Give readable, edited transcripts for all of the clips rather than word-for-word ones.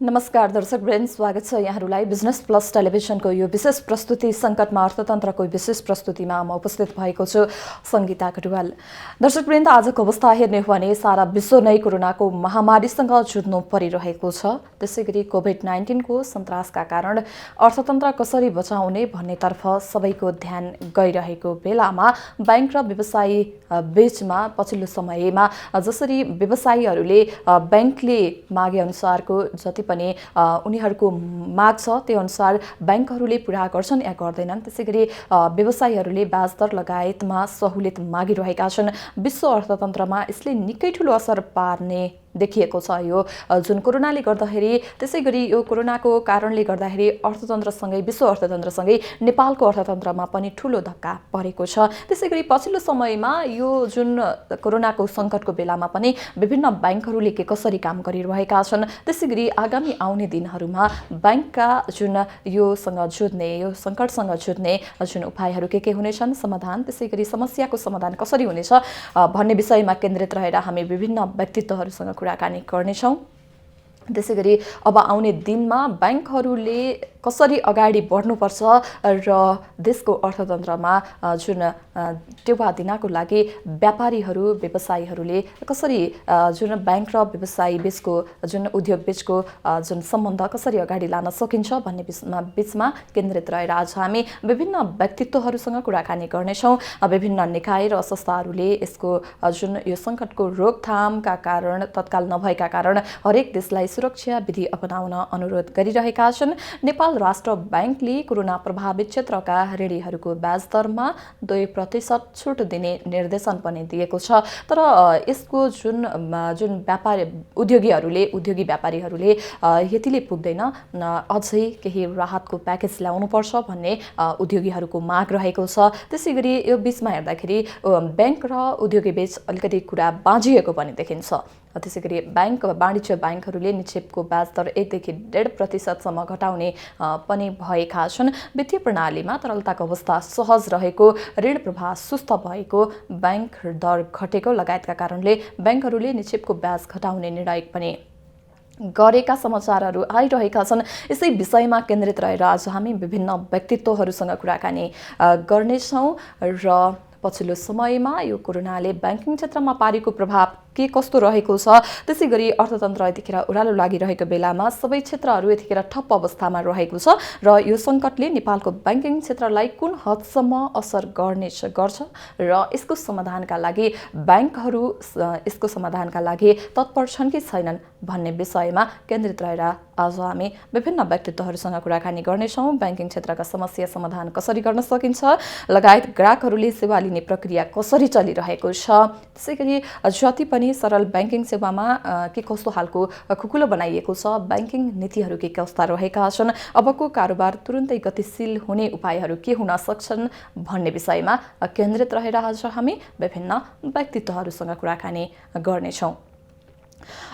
नमस्कार दर्शकवृन्द, स्वागत छ यहाँहरूलाई बिजनेस प्लस टेलिभिजनको यो विशेष प्रस्तुति सङ्कटमा अर्थतन्त्रको विशेष प्रस्तुतिमा म उपस्थित भएको छु सङ्गीता कटुवाल। दर्शकवृन्द, आजको अवस्था हेर्ने हो भने सारा विश्व नै कोरोनाको महामारीसँग जुझ्नु परिरहेको छ। त्यसैगरी कोभिड-19 को सन्तासका कारण अर्थतन्त्र कसरी बचाउने भन्नेतर्फ सबैको ध्यान गइरहेको बेलामा बैंक र व्यवसायी बीचमा पछिल्लो समयमा जसरी व्यवसायीहरूले बैंकले मागे अनुसारको जति पनि उनीहरूको माग छ त्यो अनुसार बैंकहरूले पूरा गर्छन् या गर्दैनन्, त्यसैगरी व्यवसायीहरूले ब्याज दर लगायतमा सहुलियत मागिरहेका छन्। विश्व अर्थतन्त्रमा यसले निकै ठूलो असर पार्ने देखिएको छ। यो जुन कोरोनाले गर्दाखेरि, त्यसैगरी यो कोरोनाको कारणले गर्दाखेरि अर्थतन्त्रसँगै विश्व अर्थतन्त्रसँगै नेपालको अर्थतन्त्रमा पनि ठूलो धक्का परेको छ। त्यसैगरी पछिल्लो समयमा यो जुन कोरोनाको सङ्कटको बेलामा पनि विभिन्न बैंकहरूले के कसरी काम गरिरहेका छन्, त्यसैगरी आगामी आउने दिनहरूमा बैंकका जुन योसँग जुझ्ने, यो सङ्कटसँग जुझ्ने जुन उपायहरू के हुनेछन्, समाधान, त्यसैगरी समस्याको समाधान कसरी हुनेछ भन्ने विषयमा केन्द्रित रहेर हामी विभिन्न व्यक्तित्वहरूसँग कुराकानी गर्नेछौँ। त्यसैगरी अब आउने दिनमा बैंकहरूले कसरी अगाडि बढ्नुपर्छ र देशको अर्थतन्त्रमा जुन टेवा दिनको लागि व्यापारीहरू व्यवसायीहरूले कसरी जुन बैंक र व्यवसायी बीचको जुन उद्योग बीचको जुन सम्बन्ध कसरी अगाडि लान सकिन्छ भन्ने बीचमा केन्द्रित रहेर आज हामी विभिन्न व्यक्तित्वहरूसँग कुराकानी गर्नेछौँ। विभिन्न निकाय र संस्थाहरूले यसको जुन यो सङ्कटको रोकथामका कारण तत्काल नभएका कारण हरेक देशलाई सुरक्षा विधि अपनाउन अनुरोध गरिरहेका छन्। नेपाल राष्ट्र बैंकले कोरोना प्रभावित क्षेत्रका ऋणीहरूको ब्याज दरमा 2% छुट दिने निर्देशन पनि दिएको छ। तर यसको जुन उद्योगी व्यापारीहरूले यतिले पुग्दैन, अझै केही राहतको प्याकेज ल्याउनुपर्छ भन्ने उद्योगीहरूको माग रहेको छ। त्यसैगरी यो बीचमा हेर्दाखेरि बैंक र उद्योगी बीच अलिकति कुरा बाँझिएको पनि देखिन्छ। त्यसैगरी वाणिज्य बैंकहरूले निक्षेपको ब्याज दर 1 देखि 1.5% सम्म घटाउने पनि भएका छन्। वित्तीय प्रणालीमा तरलताको अवस्था सहज रहेको, ऋण प्रवाह सुस्त भएको, बैंक दर घटेको लगायतका कारणले बैंकहरूले निक्षेपको ब्याज घटाउने निर्णय पनि गरेका समाचारहरू आइरहेका छन्। यसै विषयमा केन्द्रित रहेर आज हामी विभिन्न व्यक्तित्वहरूसँग कुराकानी गर्नेछौँ र पछिल्लो समयमा यो कोरोनाले बैंकिङ क्षेत्रमा पारेको प्रभाव के कस्तो रहेको छ, त्यसैगरी अर्थतन्त्र यतिखेर ओह्रालो लागिरहेको बेलामा सबै क्षेत्रहरू यतिखेर ठप्प अवस्थामा रहेको छ र यो सङ्कटले नेपालको बैंकिङ क्षेत्रलाई कुन हदसम्म असर गर्छ र यसको समाधानका लागि बैंकहरू यसको समाधानका लागि तत्पर छन् कि छैनन् भन्ने विषयमा केन्द्रित रहेर आज हामी विभिन्न व्यक्तित्वहरूसँग कुराकानी गर्नेछौँ। बैंकिङ क्षेत्रका समस्या समाधान कसरी गर्न सकिन्छ लगायत ग्राहकहरूले सेवा लिने प्रक्रिया कसरी चलिरहेको छ, त्यसैगरी जति पनि सरल बैंकिङ सेवामा के कस्तो खालको खुकुलो बनाइएको छ, बैंकिङ नीतिहरू के कस्ता रहेका छन्, अबको कारोबार तुरुन्तै गतिशील हुने उपायहरू के हुन सक्छन् भन्ने विषयमा केन्द्रित रहेर आज हामी विभिन्न व्यक्तित्वहरूसँग कुराकानी गर्नेछौँ।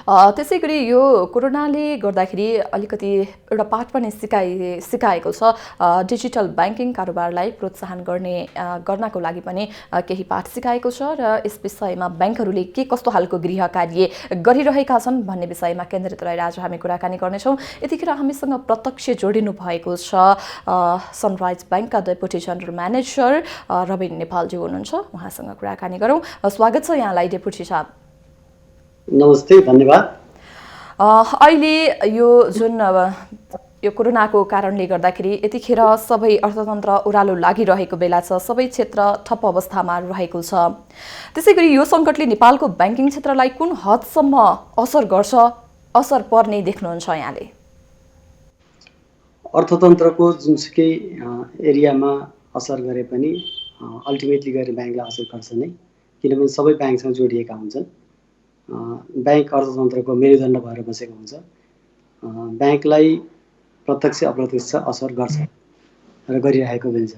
त्यसैगरी यो कोरोनाले गर्दाखेरि अलिकति एउटा पाठ पनि सिकाएको छ। डिजिटल बैंकिङ कारोबारलाई प्रोत्साहन गर्नको लागि पनि केही पाठ सिकाएको छ र यस विषयमा बैंकहरूले के कस्तो खालको गृह कार्य गरिरहेका छन् भन्ने विषयमा केन्द्रित रहेर आज हामी कुराकानी गर्नेछौँ। यतिखेर हामीसँग प्रत्यक्ष जोडिनु भएको छ सनराइज बैंकका डेपुटी जनरल म्यानेजर रबिन नेपालजी हुनुहुन्छ। उहाँसँग कुराकानी गरौँ। स्वागत छ यहाँलाई डेपुटी साहब। नमस्ते, धन्यवाद। अहिले यो जुन यो कोरोनाको कारणले गर्दाखेरि यतिखेर सबै अर्थतन्त्र ओह्रालो लागिरहेको बेला छ, सबै क्षेत्र ठप्प अवस्थामा रहेको छ। त्यसैगरी यो सङ्कटले नेपालको बैंकिङ क्षेत्रलाई कुन हदसम्म असर पर्ने देख्नुहुन्छ यहाँले? अर्थतन्त्रको जुनसुकै एरियामा असर गरे पनि अल्टिमेटली गएर ब्याङ्कलाई असर गर्छ नै, किनभने सबै ब्याङ्कसँग जोडिएका हुन्छन्। बैंक अर्थतन्त्रको मेरुदण्ड भएर बसेको हुन्छ। बैंकलाई प्रत्यक्ष अप्रत्यक्ष असर गर्छ र गरिरहेको हुन्छ।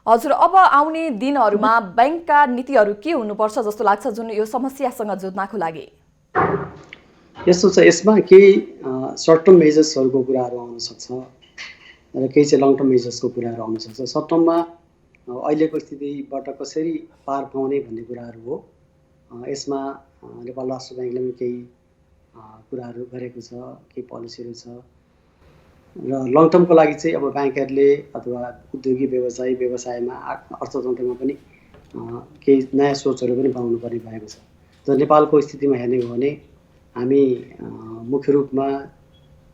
हजुर, अब आउने दिनहरूमा बैंकका नीतिहरू के हुनुपर्छ जस्तो लाग्छ जुन यो समस्यासँग जुझ्नको लागि? यस्तो छ, यसमा केही सर्ट टर्म मेजर्सहरूको कुराहरू आउन सक्छ र केही चाहिँ लङ टर्म मेजर्सको कुराहरू आउन सक्छ। सर्ट टर्ममा अहिलेको स्थितिबाट कसरी पार पाउने भन्ने कुराहरू हो। यसमा नेपाल राष्ट्र ब्याङ्कले पनि केही कुराहरू गरेको छ, केही पोलिसीहरू छ र लङ टर्मको लागि चाहिँ अब ब्याङ्कहरूले अथवा उद्योगी व्यवसायमा अर्थतन्त्रमा पनि केही नयाँ सोचहरू पनि बनाउनु पर्ने भएको छ। र नेपालको स्थितिमा हेर्ने हो भने हामी मुख्य रूपमा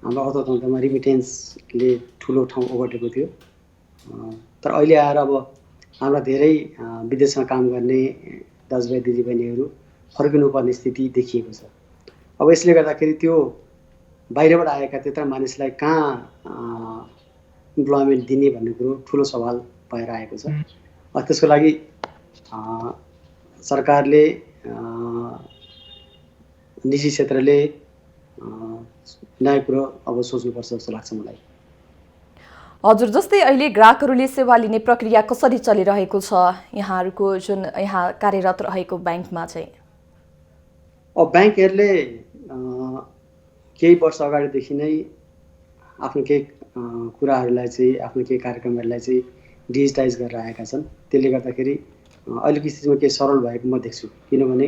हाम्रो अर्थतन्त्रमा रिमिटेन्सले ठुलो ठाउँ ओगटेको थियो। तर अहिले आएर अब हाम्रा धेरै विदेशमा काम गर्ने दाजुभाइ दिदीबहिनीहरू फर्किनुपर्ने स्थिति देखिएको छ। अब यसले गर्दाखेरि त्यो बाहिरबाट आएका त्यत्रा मानिसलाई कहाँ इम्प्लोइमेन्ट दिने भन्ने कुरो ठुलो सवाल भएर आएको छ। त्यसको लागि सरकारले निजी क्षेत्रले नयाँ कुरो अब सोच्नुपर्छ जस्तो लाग्छ मलाई। हजुर, जस्तै अहिले ग्राहकहरूले सेवा लिने प्रक्रिया कसरी चलिरहेको छ यहाँहरूको जुन यहाँ कार्यरत रहेको ब्याङ्कमा चाहिँ? अब ब्याङ्कहरूले केही वर्ष अगाडिदेखि नै आफ्नो केही कुराहरूलाई चाहिँ आफ्नो केही कार्यक्रमहरूलाई चाहिँ डिजिटाइज गरेर आएका छन्। त्यसले गर्दाखेरि अहिलेको स्थितिमा केही सरल भएको म देख्छु। किनभने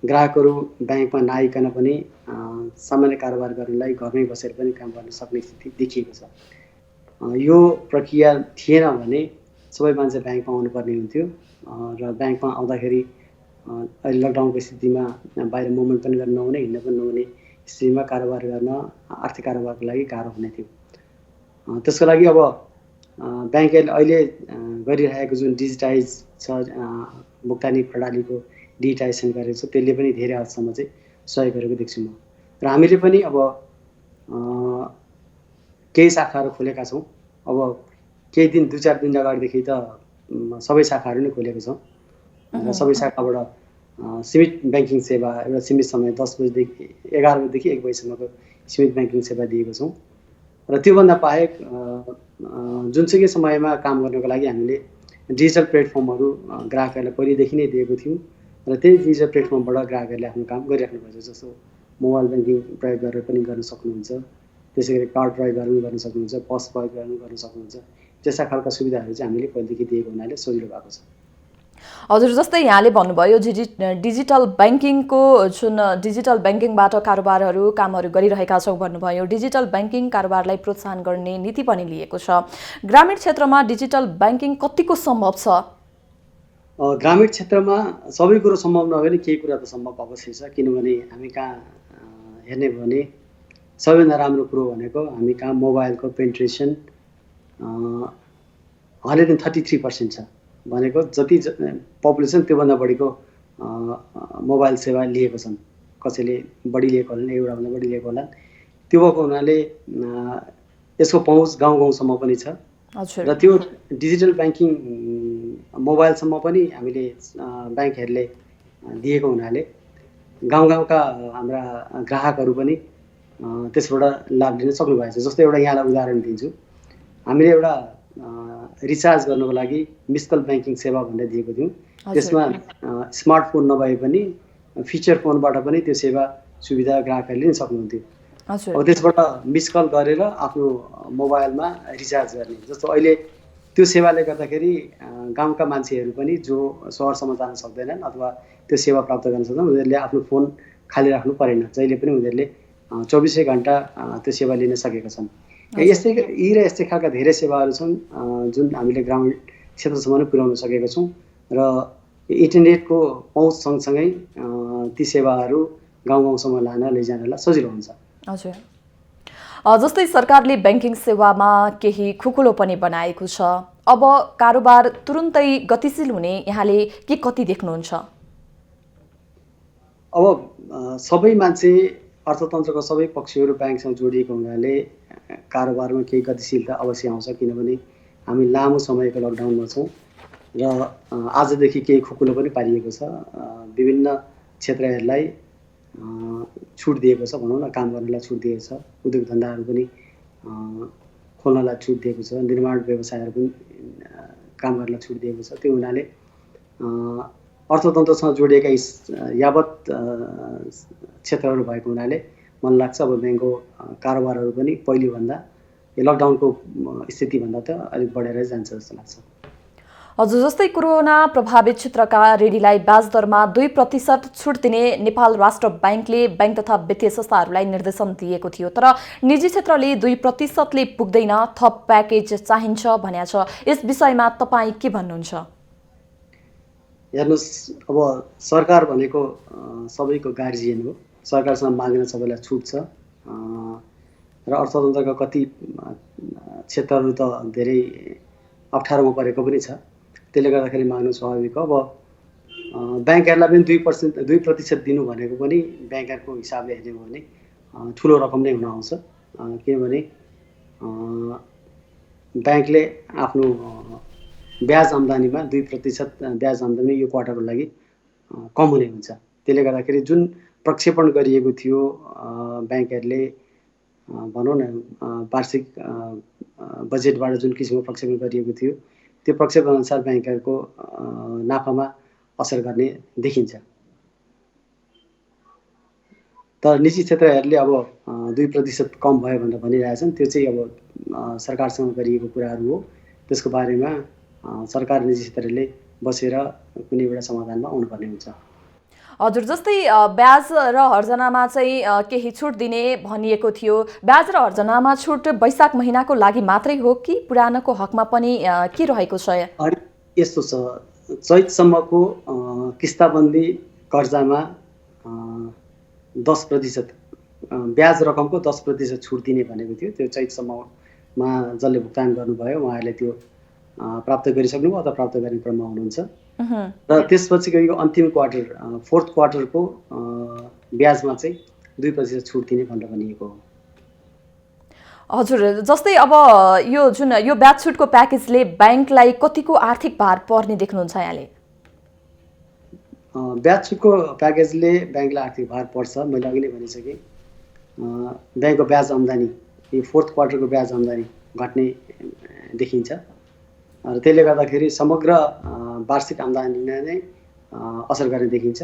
ग्राहकहरू ब्याङ्कमा नआइकन पनि सामान्य कारोबार गर्नलाई घरमै बसेर पनि काम गर्न सक्ने स्थिति देखिएको छ। यो प्रक्रिया थिएन भने सबै मान्छे ब्याङ्कमा आउनुपर्ने हुन्थ्यो र ब्याङ्कमा आउँदाखेरि अहिले लकडाउनको स्थितिमा बाहिर मुभमेन्ट पनि गर्न नहुने, हिँड्न पनि नहुने स्थितिमा कारोबार गर्न, आर्थिक कारोबारको लागि गाह्रो हुने थियो। त्यसको लागि अब ब्याङ्कहरूले अहिले गरिरहेको जुन डिजिटाइज छ भुक्तानी प्रणालीको डिजिटाइजेसन गरेको छ, त्यसले पनि धेरै हदसम्म चाहिँ सहयोग गरेको देख्छु म। र हामीले पनि अब केही शाखाहरू खोलेका छौँ। अब केही दिन 2-4 दिन अगाडिदेखि त सबै शाखाहरू नै खोलेको छौँ र सबै शाखाबाट सीमित ब्याङ्किङ सेवा एउटा सीमित समय 10 बजेदेखि 11 बजेदेखि 1 बजीसम्मको सीमित ब्याङ्किङ सेवा दिएको छौँ। र त्योभन्दा बाहेक जुनसुकै समयमा काम गर्नको लागि हामीले डिजिटल प्लेटफर्महरू ग्राहकहरूलाई पहिलेदेखि नै दिएको थियौँ र त्यही डिजिटल प्लेटफर्मबाट ग्राहकहरूले आफ्नो काम गरिराख्नुपर्छ। जस्तो मोबाइल ब्याङ्किङ प्रयोग गरेर पनि गर्न सक्नुहुन्छ, त्यसै गरी कार्ड प्रयोग गरेर पनि गर्न सक्नुहुन्छ, पस प्रयोग गरेर गर्न सक्नुहुन्छ। त्यस्ता खालका सुविधाहरू चाहिँ हामीले पहिलेदेखि दिएको हुनाले सजिलो भएको छ। हजुर, जस्तै यहाँले भन्नुभयो डिजिटल ब्याङ्किङको जुन डिजिटल ब्याङ्किङबाट कारोबारहरू कामहरू गरिरहेका छौँ भन्नुभयो। डिजिटल ब्याङ्किङ कारोबारलाई प्रोत्साहन गर्ने नीति पनि लिएको छ। ग्रामीण क्षेत्रमा डिजिटल ब्याङ्किङ कतिको सम्भव छ? ग्रामीण क्षेत्रमा सबै कुरो सम्भव नभए पनि केही कुरा त सम्भव अवश्य छ। किनभने हामी कहाँ हेर्ने हो भने सबैभन्दा राम्रो कुरो भनेको हामी कहाँ मोबाइलको पेन्ट्रेसन हरेक दिन 33% छ। भनेको जति पपुलेसन त्योभन्दा बढीको मोबाइल सेवा लिएको छन्। कसैले बढी लिएको होला, एउटाभन्दा बढी लिएको होला। त्यो भएको हुनाले यसको पहुँच गाउँ गाउँसम्म पनि छ र त्यो डिजिटल ब्याङ्किङ मोबाइलसम्म पनि हामीले ब्याङ्कहरूले दिएको हुनाले गाउँ गाउँका हाम्रा ग्राहकहरू पनि त्यसबाट लाभ लिन सक्नुभएको छ। जस्तै एउटा यहाँलाई उदाहरण दिन्छु। हामीले एउटा रिचार्ज गर्नको लागि मिस कल ब्याङ्किङ सेवा भनेर दिएको थियौँ। त्यसमा स्मार्टफोन नभए पनि फिचर फोनबाट पनि त्यो सेवा सुविधा ग्राहकहरूले लिन सक्नुहुन्थ्यो। अब त्यसबाट मिस कल गरेर आफ्नो मोबाइलमा रिचार्ज गर्ने। जस्तो अहिले त्यो सेवाले गर्दाखेरि गाउँका मान्छेहरू पनि जो सहरसम्म जान सक्दैनन् अथवा त्यो सेवा प्राप्त गर्न सक्दैनन्, उनीहरूले आफ्नो फोन खाली राख्नु परेन। जहिले पनि उनीहरूले 24 घण्टा त्यो सेवा लिन सकेका छन्। यस्तै खालका धेरै सेवाहरू छन् जुन हामीले ग्रामीण क्षेत्रसम्म नै पुर्याउन सकेका छौँ र इन्टरनेटको पहुँच सँगसँगै ती सेवाहरू गाउँ गाउँसम्म लैजानलाई सजिलो हुन्छ। हजुर, जस्तै सरकारले ब्याङ्किङ सेवामा केही खुकुलो पनि बनाएको छ। अब कारोबार तुरुन्तै गतिशील हुने यहाँले के कति देख्नुहुन्छ? अब सबै मान्छे अर्थतन्त्रको सबै पक्षहरू ब्याङ्कसँग जोडिएको हुनाले कारोबारमा केही गतिशीलता अवश्य आउँछ। किनभने हामी लामो समयको लकडाउनमा छौँ र आजदेखि केही खुकुलो पनि पारिएको छ। विभिन्न क्षेत्रहरूलाई छुट दिएको छ, भनौँ न, काम गर्नलाई छुट दिएको छ। उद्योग धन्दाहरू पनि खोल्नलाई छुट दिएको छ। निर्माण व्यवसायहरू पनि काम गर्नलाई छुट दिएको छ। त्यो हुनाले अर्थतन्त्रसँग जोडिएका यावत क्षेत्रहरू भएको हुनाले मलाई लाग्छ अब ब्याङ्कको कारोबारहरू पनि पहिलेभन्दा लकडाउनको स्थितिभन्दा त अलिक बढेर जान्छ जस्तो लाग्छ। हजुर, जस्तै कोरोना प्रभावित क्षेत्रका ऋणीलाई ब्याज दरमा 2% छुट दिने नेपाल राष्ट्र ब्याङ्कले ब्याङ्क तथा वित्तीय संस्थाहरूलाई निर्देशन दिएको थियो, तर निजी क्षेत्रले 2%ले पुग्दैन, थप प्याकेज चाहिन्छ भनेको छ। यस विषयमा तपाईँ के भन्नुहुन्छ? हेर्नुहोस्, अब सरकार भनेको सबैको गार्जियन हो। सरकारसँग माग्न सबैलाई छुट छ र अर्थतन्त्रका कति क्षेत्रहरू त धेरै अप्ठ्यारोमा परेको पनि छ। त्यसले गर्दाखेरि माग्नु स्वाभाविक हो। अब ब्याङ्कहरूलाई पनि 2% दिनु भनेको पनि ब्याङ्करको हिसाबले हेर्ने हो भने ठुलो रकम नै हुन आउँछ। किनभने ब्याङ्कले आफ्नो ब्याज आम्दानीमा 2% ब्याज आम्दानी यो क्वार्टरको लागि कम हुने हुन्छ। त्यसले गर्दाखेरि जुन प्रक्षेपण गरिएको थियो ब्याङ्कहरूले भनौँ न वार्षिक बजेटबाट जुन किसिमको प्रक्षेपण गरिएको थियो त्यो प्रक्षेपण अनुसार ब्याङ्करको नाफामा असर गर्ने देखिन्छ। तर निजी क्षेत्रहरूले अब 2% कम भयो भनेर भनिरहेछन्। त्यो चाहिँ अब सरकारसँग गरिएको कुराहरू हो। त्यसको बारेमा सरकार निजी क्षेत्रले बसेर कुनै एउटा समाधानमा आउनुपर्ने हुन्छ। हजुर, जस्तै ब्याज र हर्जनामा चाहिँ केही छुट दिने भनिएको थियो। ब्याज र हर्जनामा छुट वैशाख महिनाको लागि मात्रै हो कि पुरानोको हकमा पनि के रहेको छ? यस्तो छ, चैतसम्मको किस्ताबन्दी कर्जामा 10% ब्याज रकमको 10% छुट दिने भनेको थियो। त्यो चैतसम्ममा जसले भुक्तान गर्नुभयो उहाँहरूले त्यो प्राप्त गरिसक्नुभयो अथवा प्राप्त गर्ने क्रममा हुनुहुन्छ। र त्यसपछिको यो अन्तिम क्वार्टर, फोर्थ क्वार्टरको ब्याजमा चाहिँ 2% छुट दिने भनेर भनिएको हो। हजुर, जस्तै अब यो ब्याज छुटको प्याकेजले ब्याङ्कलाई कतिको आर्थिक भार पर्ने देख्नुहुन्छ यहाँले? ब्याज छुटको प्याकेजले ब्याङ्कलाई आर्थिक भार पर्छ। मैले अघि नै भनिसकेँ, ब्याङ्कको ब्याज आम्दानी, यो फोर्थ क्वार्टरको ब्याज आम्दानी घट्ने देखिन्छ र त्यसले गर्दाखेरि समग्र वार्षिक आम्दानीलाई नै असर गर्ने देखिन्छ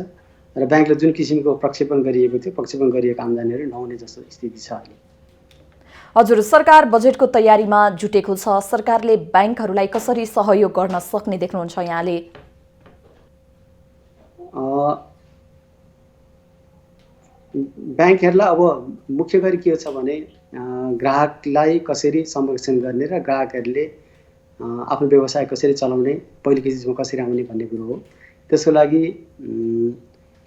र ब्याङ्कले जुन किसिमको प्रक्षेपण गरिएको थियो प्रक्षेपण गरिएको आम्दानीहरू नहुने जस्तो स्थिति छ अहिले। हजुर, सरकार बजेटको तयारीमा जुटेको छ। सरकारले ब्याङ्कहरूलाई कसरी सहयोग गर्न सक्ने देख्नुहुन्छ यहाँले? ब्याङ्कहरूलाई अब मुख्य गरी के छ भने ग्राहकलाई कसरी संरक्षण गर्ने र ग्राहकहरूले आफ्नो व्यवसाय कसरी चलाउने, पहिलो चिजमा कसरी आउने भन्ने कुरो हो। त्यसको लागि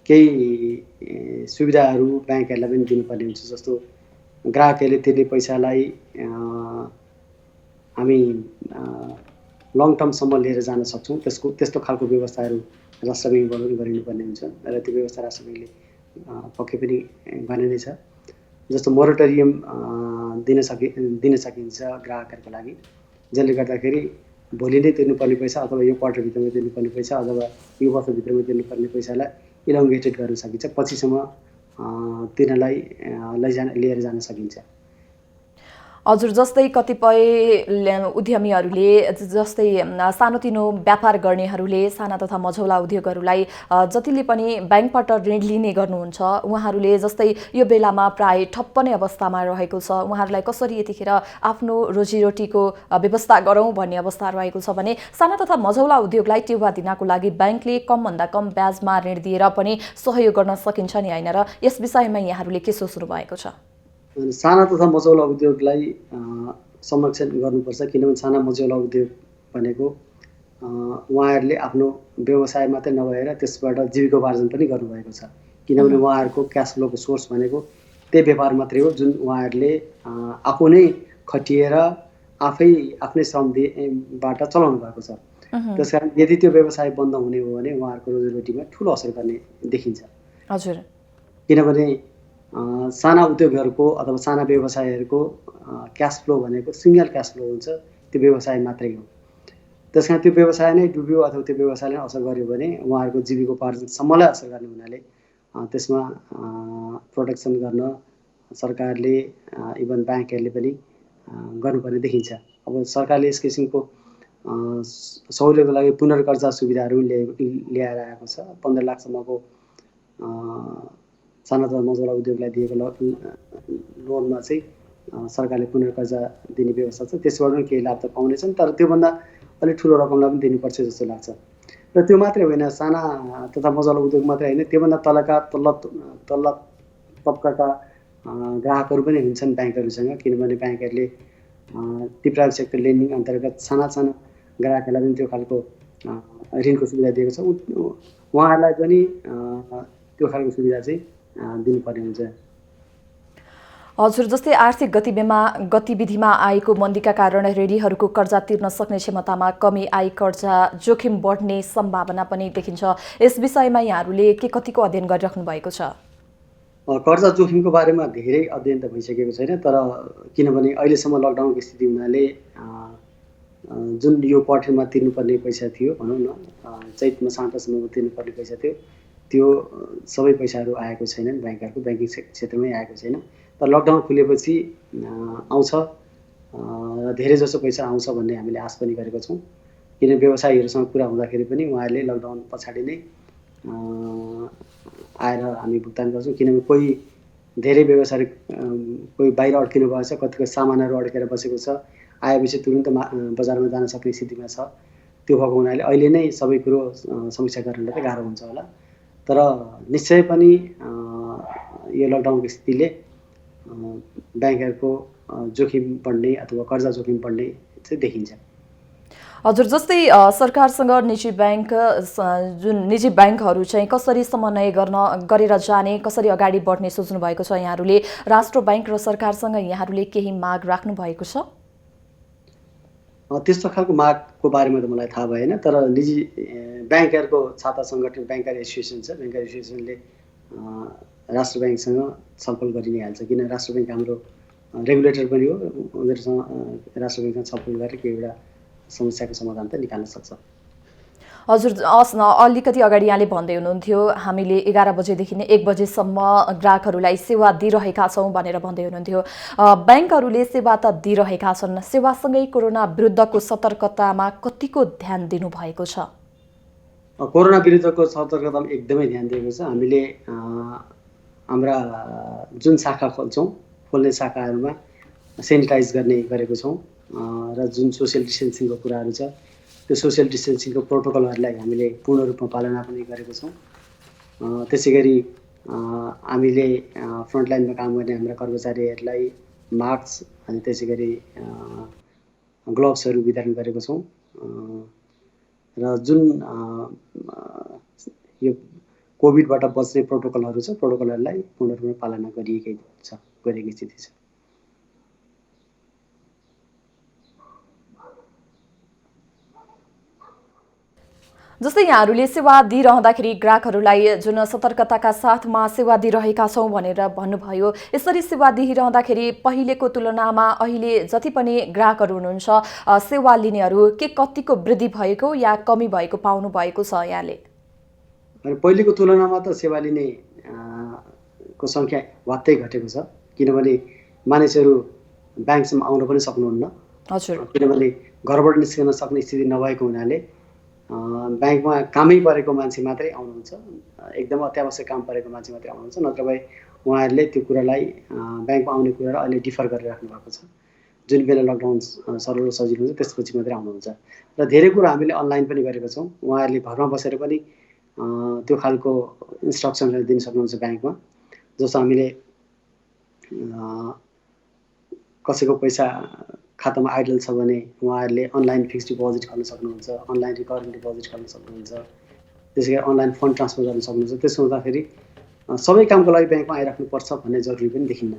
केही सुविधाहरू ब्याङ्कहरूलाई पनि दिनुपर्ने हुन्छ। जस्तो ग्राहकहरूले तिर्ने पैसालाई हामी लङ टर्मसम्म लिएर जान सक्छौँ। त्यस्तो खालको व्यवस्थाहरू राष्ट्र ब्याङ्कबाट गरिनुपर्ने हुन्छ र त्यो व्यवस्था राष्ट्र ब्याङ्कले पक्कै पनि गर्ने नै छ। जस्तो मोरेटोरियम दिन सकिन्छ ग्राहकहरूको लागि, जसले गर्दाखेरि भोलि नै तिर्नुपर्ने पैसा अथवा यो क्वार्टरभित्रमा तिर्नुपर्ने पैसा अथवा यो वर्षभित्रमा तिर्नुपर्ने पैसालाई इलोङ्गेटेड गर्न सकिन्छ, पछिसम्म तिर्नलाई लिएर जान सकिन्छ। हजुर, जस्तै कतिपय उद्यमीहरूले, जस्तै सानोतिनो व्यापार गर्नेहरूले, साना तथा मझौला उद्योगहरूलाई जतिले पनि ब्याङ्कबाट ऋण लिने गर्नुहुन्छ उहाँहरूले जस्तै यो बेलामा प्राय ठप्प नै अवस्थामा रहेको छ। उहाँहरूलाई कसरी यतिखेर आफ्नो रोजीरोटीको व्यवस्था गरौँ भन्ने अवस्था रहेको छ भने साना तथा मझौला उद्योगलाई टेवा दिनको लागि ब्याङ्कले कमभन्दा कम ब्याजमा ऋण दिएर पनि सहयोग गर्न सकिन्छ नि, होइन र? यस विषयमा यहाँहरूले के सोच्नु भएको छ? साना तथा मझौला उद्योगलाई संरक्षण गर्नुपर्छ। किनभने साना मझौला उद्योग भनेको उहाँहरूले आफ्नो व्यवसाय मात्रै नभएर त्यसबाट जीविकोपार्जन पनि गर्नुभएको छ। किनभने उहाँहरूको क्यास फ्लोको सोर्स भनेको त्यही व्यापार मात्रै हो जुन उहाँहरूले आफू नै खटिएर आफ्नै श्रमबाट चलाउनु भएको छ। त्यसकारण यदि त्यो व्यवसाय बन्द हुने हो भने उहाँहरूको रोजीरोटीमा ठुलो असर गर्ने देखिन्छ। हजुर, किनभने साना उद्योगहरूको अथवा साना व्यवसायहरूको क्यास फ्लो भनेको सिङ्गल क्यास फ्लो हुन्छ, त्यो व्यवसाय मात्रै हो। त्यस कारण त्यो व्यवसाय नै डुब्यो अथवा त्यो व्यवसायले असर गर्यो भने उहाँहरूको जीविकोपार्जनसम्मलाई असर गर्ने हुनाले त्यसमा प्रोटेक्सन गर्न सरकारले इभन ब्याङ्कहरूले पनि गर्नुपर्ने देखिन्छ। अब सरकारले यस किसिमको सहुलियतको लागि पुनर्कर्जा सुविधाहरू ल्याएर आएको छ। 15 लाखसम्मको साना तथा मझौला उद्योगलाई दिएको लोनमा चाहिँ सरकारले पुनर्कर्जा दिने व्यवस्था छ। त्यसबाट पनि केही लाभ त पाउनेछन्, तर त्योभन्दा अलिक ठुलो रकमलाई पनि दिनुपर्छ जस्तो लाग्छ। र त्यो मात्रै होइन, साना तथा मझौला उद्योग मात्रै होइन, त्योभन्दा तल्ला तबकाका ग्राहकहरू पनि हुन्छन् ब्याङ्कहरूसँग, किनभने ब्याङ्कहरूले ती प्राइभेट सेक्टर लेन्डिङ अन्तर्गत साना ग्राहकहरूलाई पनि त्यो खालको ऋणको सुविधा दिएको छ। उहाँहरूलाई पनि त्यो खालको सुविधा चाहिँ दिनुपर्ने हुन्छ। हजुर, जस्तै आर्थिक गतिविधिमा आएको मन्दीका कारण ऋणीहरूको कर्जा तिर्न सक्ने क्षमतामा कमी आई कर्जा जोखिम बढ्ने सम्भावना पनि देखिन्छ। यस विषयमा यहाँहरूले के कतिको अध्ययन गरिराख्नु भएको छ? कर्जा जोखिमको बारेमा धेरै अध्ययन त भइसकेको छैन, तर किनभने अहिलेसम्म लकडाउनको स्थिति हुनाले जुन यो क्वार्टरमा तिर्नुपर्ने पैसा थियो, भनौँ न चैतमा साँटासम्ममा तिर्नुपर्ने पैसा थियो, त्यो सबै पैसाहरू आएको छैनन् ब्याङ्कहरूको, ब्याङ्किङ क्षेत्रमै आएको छैन। तर लकडाउन खुलेपछि आउँछ र धेरै जसो पैसा आउँछ भन्ने हामीले आश पनि गरेको छौँ। किन व्यवसायीहरूसँग कुरा हुँदाखेरि पनि उहाँहरूले लकडाउन पछाडि नै आएर हामी भुक्तान गर्छौँ, किनभने कोही धेरै व्यवसायिक कोही बाहिर अड्किनु भएको छ, कतिको सामानहरू अड्केर बसेको छ, आएपछि तुरुन्त बजारमा जान सक्ने स्थितिमा छ। त्यो भएको हुनाले अहिले नै सबै कुरो समीक्षा गर्नलाई त गाह्रो हुन्छ होला, तर निश्चय पनि यो लकडाउनको स्थितिले ब्याङ्कहरूको जोखिम बढ्ने अथवा कर्जा जोखिम बढ्ने चाहिँ देखिन्छ। हजुर, जस्तै सरकारसँग निजी ब्याङ्कहरू चाहिँ कसरी समन्वय गरेर जाने, कसरी अगाडि बढ्ने सोच्नु भएको छ यहाँहरूले? राष्ट्र ब्याङ्क र सरकारसँग यहाँहरूले केही माग राख्नु भएको छ? त्यस्तो खालको मागको बारेमा त मलाई थाहा भएन, तर निजी ब्याङ्कहरूको छाता सङ्गठन ब्याङ्कर एसोसिएसन छ, ब्याङ्कर एसोसिएसनले राष्ट्र ब्याङ्कसँग छलफल गरि नै हाल्छ, किन राष्ट्र ब्याङ्क हाम्रो रेगुलेटर पनि हो। उनीहरूसँग राष्ट्र ब्याङ्कसँग छलफल गरेर केही एउटा समस्याको समाधान त निकाल्न सक्छ। हजुर, अलिकति अगाडि यहाँले भन्दै हुनुहुन्थ्यो हामीले 11 बजेदेखि नै 1 बजेसम्म ग्राहकहरूलाई सेवा दिइरहेका छौँ भनेर भन्दै हुनुहुन्थ्यो। ब्याङ्कहरूले सेवा त दिइरहेका छन्, सेवासँगै कोरोना विरुद्धको सतर्कतामा कतिको ध्यान दिनुभएको छ? कोरोना विरुद्धको सतर्कतामा एकदमै ध्यान दिएको छ। हामीले हाम्रा जुन शाखा खोल्ने शाखाहरूमा सेनिटाइज गरेको छौँ र जुन सोसियल डिस्टेन्सिङको कुराहरू छ, त्यो सोसियल डिस्टेन्सिङको प्रोटोकलहरूलाई हामीले पूर्ण रूपमा पालना पनि गरेको छौँ। त्यसै गरी हामीले फ्रन्टलाइनमा काम गर्ने हाम्रा कर्मचारीहरूलाई मास्क अनि त्यसै गरी ग्लोभ्सहरू वितरण गरेको छौँ र जुन यो कोभिडबाट बच्ने प्रोटोकलहरू छ, प्रोटोकलहरूलाई पूर्ण रूपमा पालना गरिएकै स्थिति छ। जस्तै यहाँहरूले सेवा दिइरहँदाखेरि ग्राहकहरूलाई जुन सतर्कताका साथमा सेवा दिइरहेका छौँ भनेर भन्नुभयो, यसरी सेवा दिइरहँदाखेरि पहिलेको तुलनामा अहिले जति पनि ग्राहकहरू हुनुहुन्छ, सेवा लिनेहरू के कतिको वृद्धि भएको या कमी भएको पाउनु भएको छ यहाँले? पहिलेको तुलनामा त सेवा लिने को सङ्ख्या वात्तै घटेको छ, किनभने मानिसहरू ब्याङ्कसम्म आउन पनि सक्नुहुन्न। हजुर, किनभने घरबाट निस्कन सक्ने स्थिति नभएको हुनाले ब्याङ्कमा कामै परेको मान्छे मात्रै आउनुहुन्छ, एकदम अत्यावश्यक काम परेको मान्छे मात्रै आउनुहुन्छ, नत्र भए उहाँहरूले त्यो कुरालाई ब्याङ्कमा आउने कुरालाई अहिले डिफर गरेर राख्नु भएको छ। जुन बेला लकडाउन सरल र सजिलो हुन्छ त्यसपछि मात्रै आउनुहुन्छ र धेरै कुरा हामीले अनलाइन पनि गरेका छौँ। उहाँहरूले घरमा बसेर पनि त्यो खालको इन्स्ट्रक्सनहरू दिन सक्नुहुन्छ ब्याङ्कमा। जस्तो हामीले कसैको पैसा खातामा आइडल छ भने उहाँहरूले अनलाइन फिक्स डिपोजिट गर्न सक्नुहुन्छ, अनलाइन रिकरिङ डिपोजिट गर्न सक्नुहुन्छ, त्यसै गरी अनलाइन फन्ड ट्रान्सफर गर्न सक्नुहुन्छ। त्यसो हुँदाखेरि सबै कामको लागि ब्याङ्कमा आइराख्नुपर्छ भन्ने जरुरी पनि देखिन्न।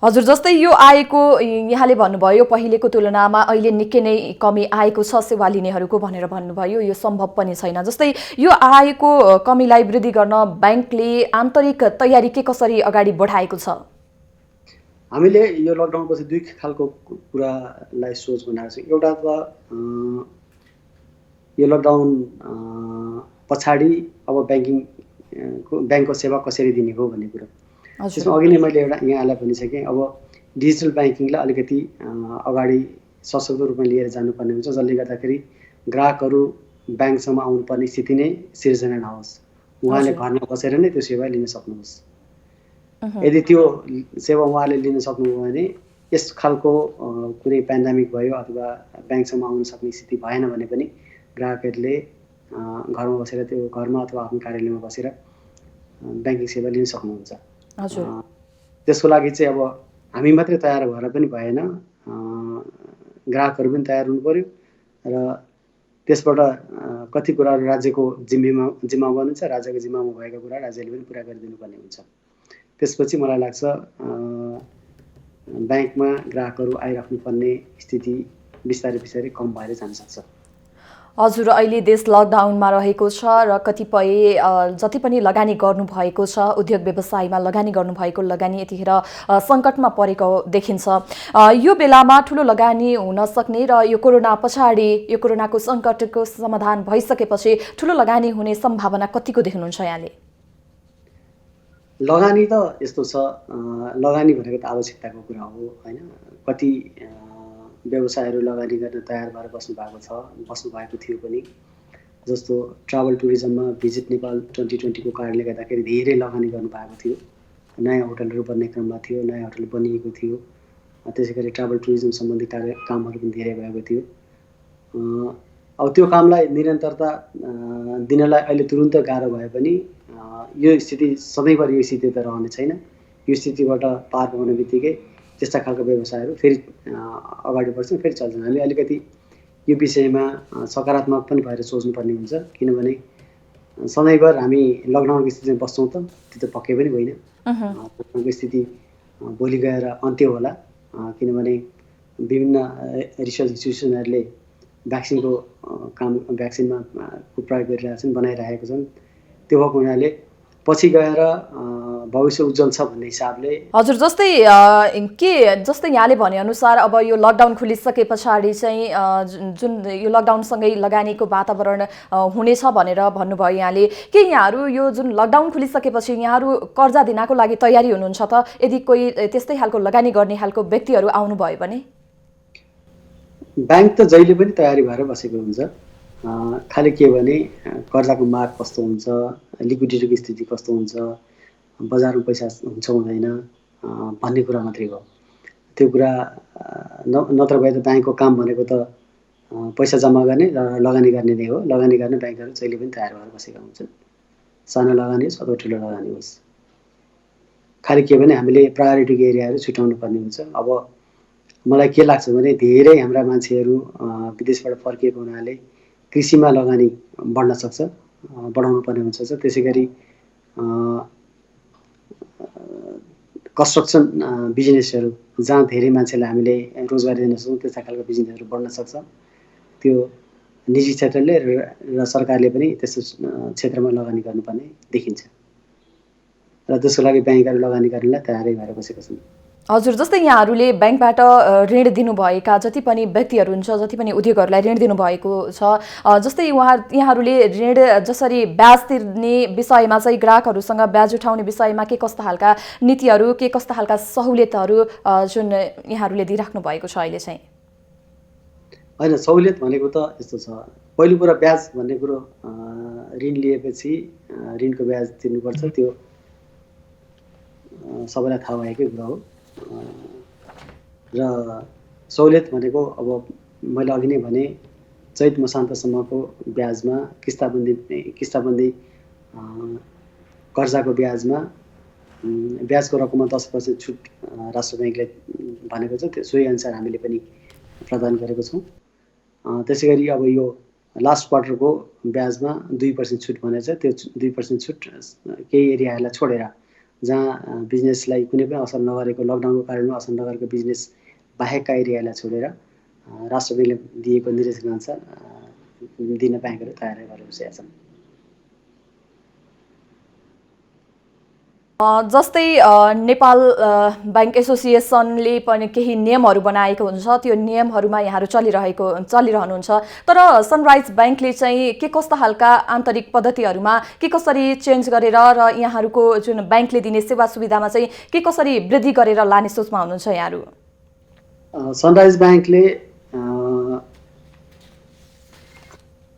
हजुर, जस्तै यो आएको यहाँले भन्नुभयो पहिलेको तुलनामा अहिले निकै नै कमी आएको छ सेवा लिनेहरूको भनेर भन्नुभयो, यो सम्भव पनि छैन। जस्तै यो आएको कमीलाई वृद्धि गर्न ब्याङ्कले आन्तरिक तयारी के कसरी अगाडि बढाएको छ? हामीले यो लकडाउनपछि दुई खालको कुरालाई सोच बनाएको छौँ। एउटा त यो लकडाउन पछाडि अब ब्याङ्कको सेवा कसरी दिने हो भन्ने कुरा। त्यसमा अघि नै मैले एउटा यहाँलाई भनिसकेँ, अब डिजिटल ब्याङ्किङलाई अलिकति अगाडि सशक्त रूपमा लिएर जानुपर्ने हुन्छ, जसले गर्दाखेरि ग्राहकहरू ब्याङ्कसम्म आउनुपर्ने स्थिति नै सिर्जना नहोस्, उहाँले घरमा बसेर नै त्यो सेवा लिन सक्नुहोस्। यदि त्यो सेवा उहाँले लिन सक्नुभयो भने यस खालको कुनै पेन्डेमिक भयो अथवा ब्याङ्कसम्म आउन सक्ने स्थिति भएन भने पनि ग्राहकहरूले घरमा बसेर त्यो घरमा अथवा आफ्नो कार्यालयमा बसेर ब्याङ्किङ सेवा लिन सक्नुहुन्छ। हजुर। त्यसको लागि चाहिँ अब हामी मात्रै तयार भएर पनि भएन, ग्राहकहरू पनि तयार हुनु पर्यो र त्यसबाट कति कुराहरू राज्यको जिम्मामा बन्छ, राज्यको जिम्मामा भएका कुरा राज्यले पनि पुरा गरिदिनुपर्ने हुन्छ। त्यसपछि मलाई लाग्छ ब्याङ्कमा ग्राहकहरू आइराख्नुपर्ने स्थिति बिस्तारै बिस्तारै कम भएर जान सक्छ। हजुर, अहिले देश लकडाउनमा रहेको छ र कतिपय जति पनि लगानी गर्नुभएको छ, उद्योग व्यवसायमा लगानी गर्नुभएको लगानी यतिखेर सङ्कटमा परेको देखिन्छ। यो बेलामा ठुलो लगानी हुन सक्ने र यो कोरोना पछाडि यो कोरोनाको सङ्कटको समाधान भइसकेपछि ठुलो लगानी हुने सम्भावना कतिको देख्नुहुन्छ यहाँले? लगानी त यस्तो छ, लगानी भनेको त आवश्यकताको कुरा हो होइन। कति व्यवसायहरू लगानी गर्न तयार भएर बस्नुभएको थियो पनि, जस्तो ट्राभल टुरिज्ममा भिजिट नेपाल 2020 को कारणले गर्दाखेरि धेरै लगानी गर्नुभएको थियो। नयाँ होटलहरू बन्ने क्रममा थियो, नयाँ होटल बनिएको थियो, त्यसै गरी ट्राभल टुरिज्म सम्बन्धी कामहरू पनि धेरै भएको थियो। अब त्यो कामलाई निरन्तरता दिनलाई अहिले तुरुन्त गाह्रो भए पनि यो स्थिति सधैँभरि यो स्थिति त रहने छैन। यो स्थितिबाट पार पाउने बित्तिकै त्यस्ता खालको व्यवसायहरू फेरि अगाडि बढ्छन्, फेरि चल्छन्। हामीले अलिकति यो विषयमा सकारात्मक पनि भएर सोच्नुपर्ने हुन्छ, किनभने सधैँभर हामी लकडाउनको स्थितिमा बस्छौँ त त्यो त पक्कै पनि होइन। लकडाउनको स्थिति भोलि गएर अन्त्य होला, किनभने विभिन्न रिसर्च इन्स्टिट्युसनहरूले भ्याक्सिनमा प्रयोग गरिरहेका छन्, बनाइरहेका छन्। त्यो भएको हुनाले पछि गएर भविष्य उज्जवल छ भन्ने हिसाबले। हजुर, जस्तै यहाँले भनेअनुसार अब यो लकडाउन खुलिसके पछाडि चाहिँ जुन यो लकडाउनसँगै लगानीको वातावरण हुनेछ भनेर भन्नुभयो यहाँले, के यहाँहरू यो जुन लकडाउन खुलिसकेपछि यहाँहरू कर्जा दिनको लागि तयारी हुनुहुन्छ त? यदि कोही त्यस्तै खालको लगानी गर्ने खालको व्यक्तिहरू आउनुभयो भने? ब्याङ्क त जहिले पनि तयारी भएर बसेको हुन्छ, खालि के भने कर्जाको माग कस्तो हुन्छ, लिक्विडिटीको स्थिति कस्तो हुन्छ, बजारमा पैसा हुन्छ हुँदैन भन्ने कुरा मात्रै हो। त्यो कुरा नत्र भए त ब्याङ्कको काम भनेको त पैसा जम्मा गर्ने र लगानी गर्ने नै हो। लगानी गर्ने ब्याङ्कहरू जहिले पनि तयार भएर बसेका हुन्छन्, सानो लगानी होस् अथवा ठुलो लगानी होस्। खालि के भने हामीले प्रायोरिटीको एरियाहरू छुट्याउनु पर्ने हुन्छ। अब मलाई के लाग्छ भने धेरै हाम्रा मान्छेहरू विदेशबाट फर्किएको हुनाले कृषिमा लगानी बढ्न सक्छ, बढाउनु पर्ने हुन्छ। त्यसै गरी कन्स्ट्रक्सन बिजनेसहरू जहाँ धेरै मान्छेलाई हामीले रोजगारी दिन सक्छौँ त्यस्ता खालको बिजनेसहरू बढ्न सक्छ। त्यो निजी क्षेत्रले र सरकारले पनि त्यस्तो क्षेत्रमा लगानी गर्नुपर्ने देखिन्छ र त्यसको लागि ब्याङ्कहरू लगानी गर्नलाई तयारै भएर बसेका छन्। हजुर, जस्तै यहाँहरूले ब्याङ्कबाट ऋण दिनुभएका जति पनि व्यक्तिहरू हुन्छ, जति पनि उद्योगहरूलाई ऋण दिनुभएको छ, जस्तै यहाँहरूले ऋण जसरी ब्याज तिर्ने विषयमा चाहिँ ग्राहकहरूसँग ब्याज उठाउने विषयमा के कस्ता खालका नीतिहरू, के कस्ता खालका सहुलियतहरू जुन यहाँहरूले दिइराख्नु भएको छ अहिले चाहिँ? होइन, सहुलियत भनेको त यस्तो छ, पहिलो कुरा ब्याज भन्ने कुरो ऋण लिएपछि ऋणको ब्याज तिर्नुपर्छ, त्यो सबैलाई थाहा भएकै कुरा हो। र सहुलियत भनेको अब मैले अघि नै भने चैत मसान्तसम्मको ब्याजमा किस्ताबन्दी कर्जाको ब्याजमा ब्याजको रकममा 10% छुट राष्ट्र ब्याङ्कले भनेको छ, सोही अनुसार हामीले पनि प्रदान गरेको छौँ। त्यसै गरी अब यो लास्ट क्वार्टरको ब्याजमा 2% छुट भनेको छ, त्यो 2% छुट केही एरियाहरूलाई छोडेर जहाँ बिजनेसलाई कुनै पनि असर नगरेको, लकडाउनको कारणमा असर नगरेको बिजनेस बाहेकका एरियालाई छोडेर राष्ट्र ब्याङ्कले दिएको निर्देशनअनुसार दिन ब्याङ्कहरू तयार गरेर बसेका छन्। जस्तै नेपाल ब्याङ्क एसोसिएसनले पनि केही नियमहरू बनाएको हुन्छ, त्यो नियमहरूमा यहाँहरू चलिरहनुहुन्छ, तर सनराइज ब्याङ्कले चाहिँ के कस्ता खालका आन्तरिक पद्धतिहरूमा के कसरी चेन्ज गरेर र यहाँहरूको जुन ब्याङ्कले दिने सेवा सुविधामा चाहिँ के कसरी वृद्धि गरेर लाने सोचमा हुनुहुन्छ यहाँहरू? सनराइज ब्याङ्कले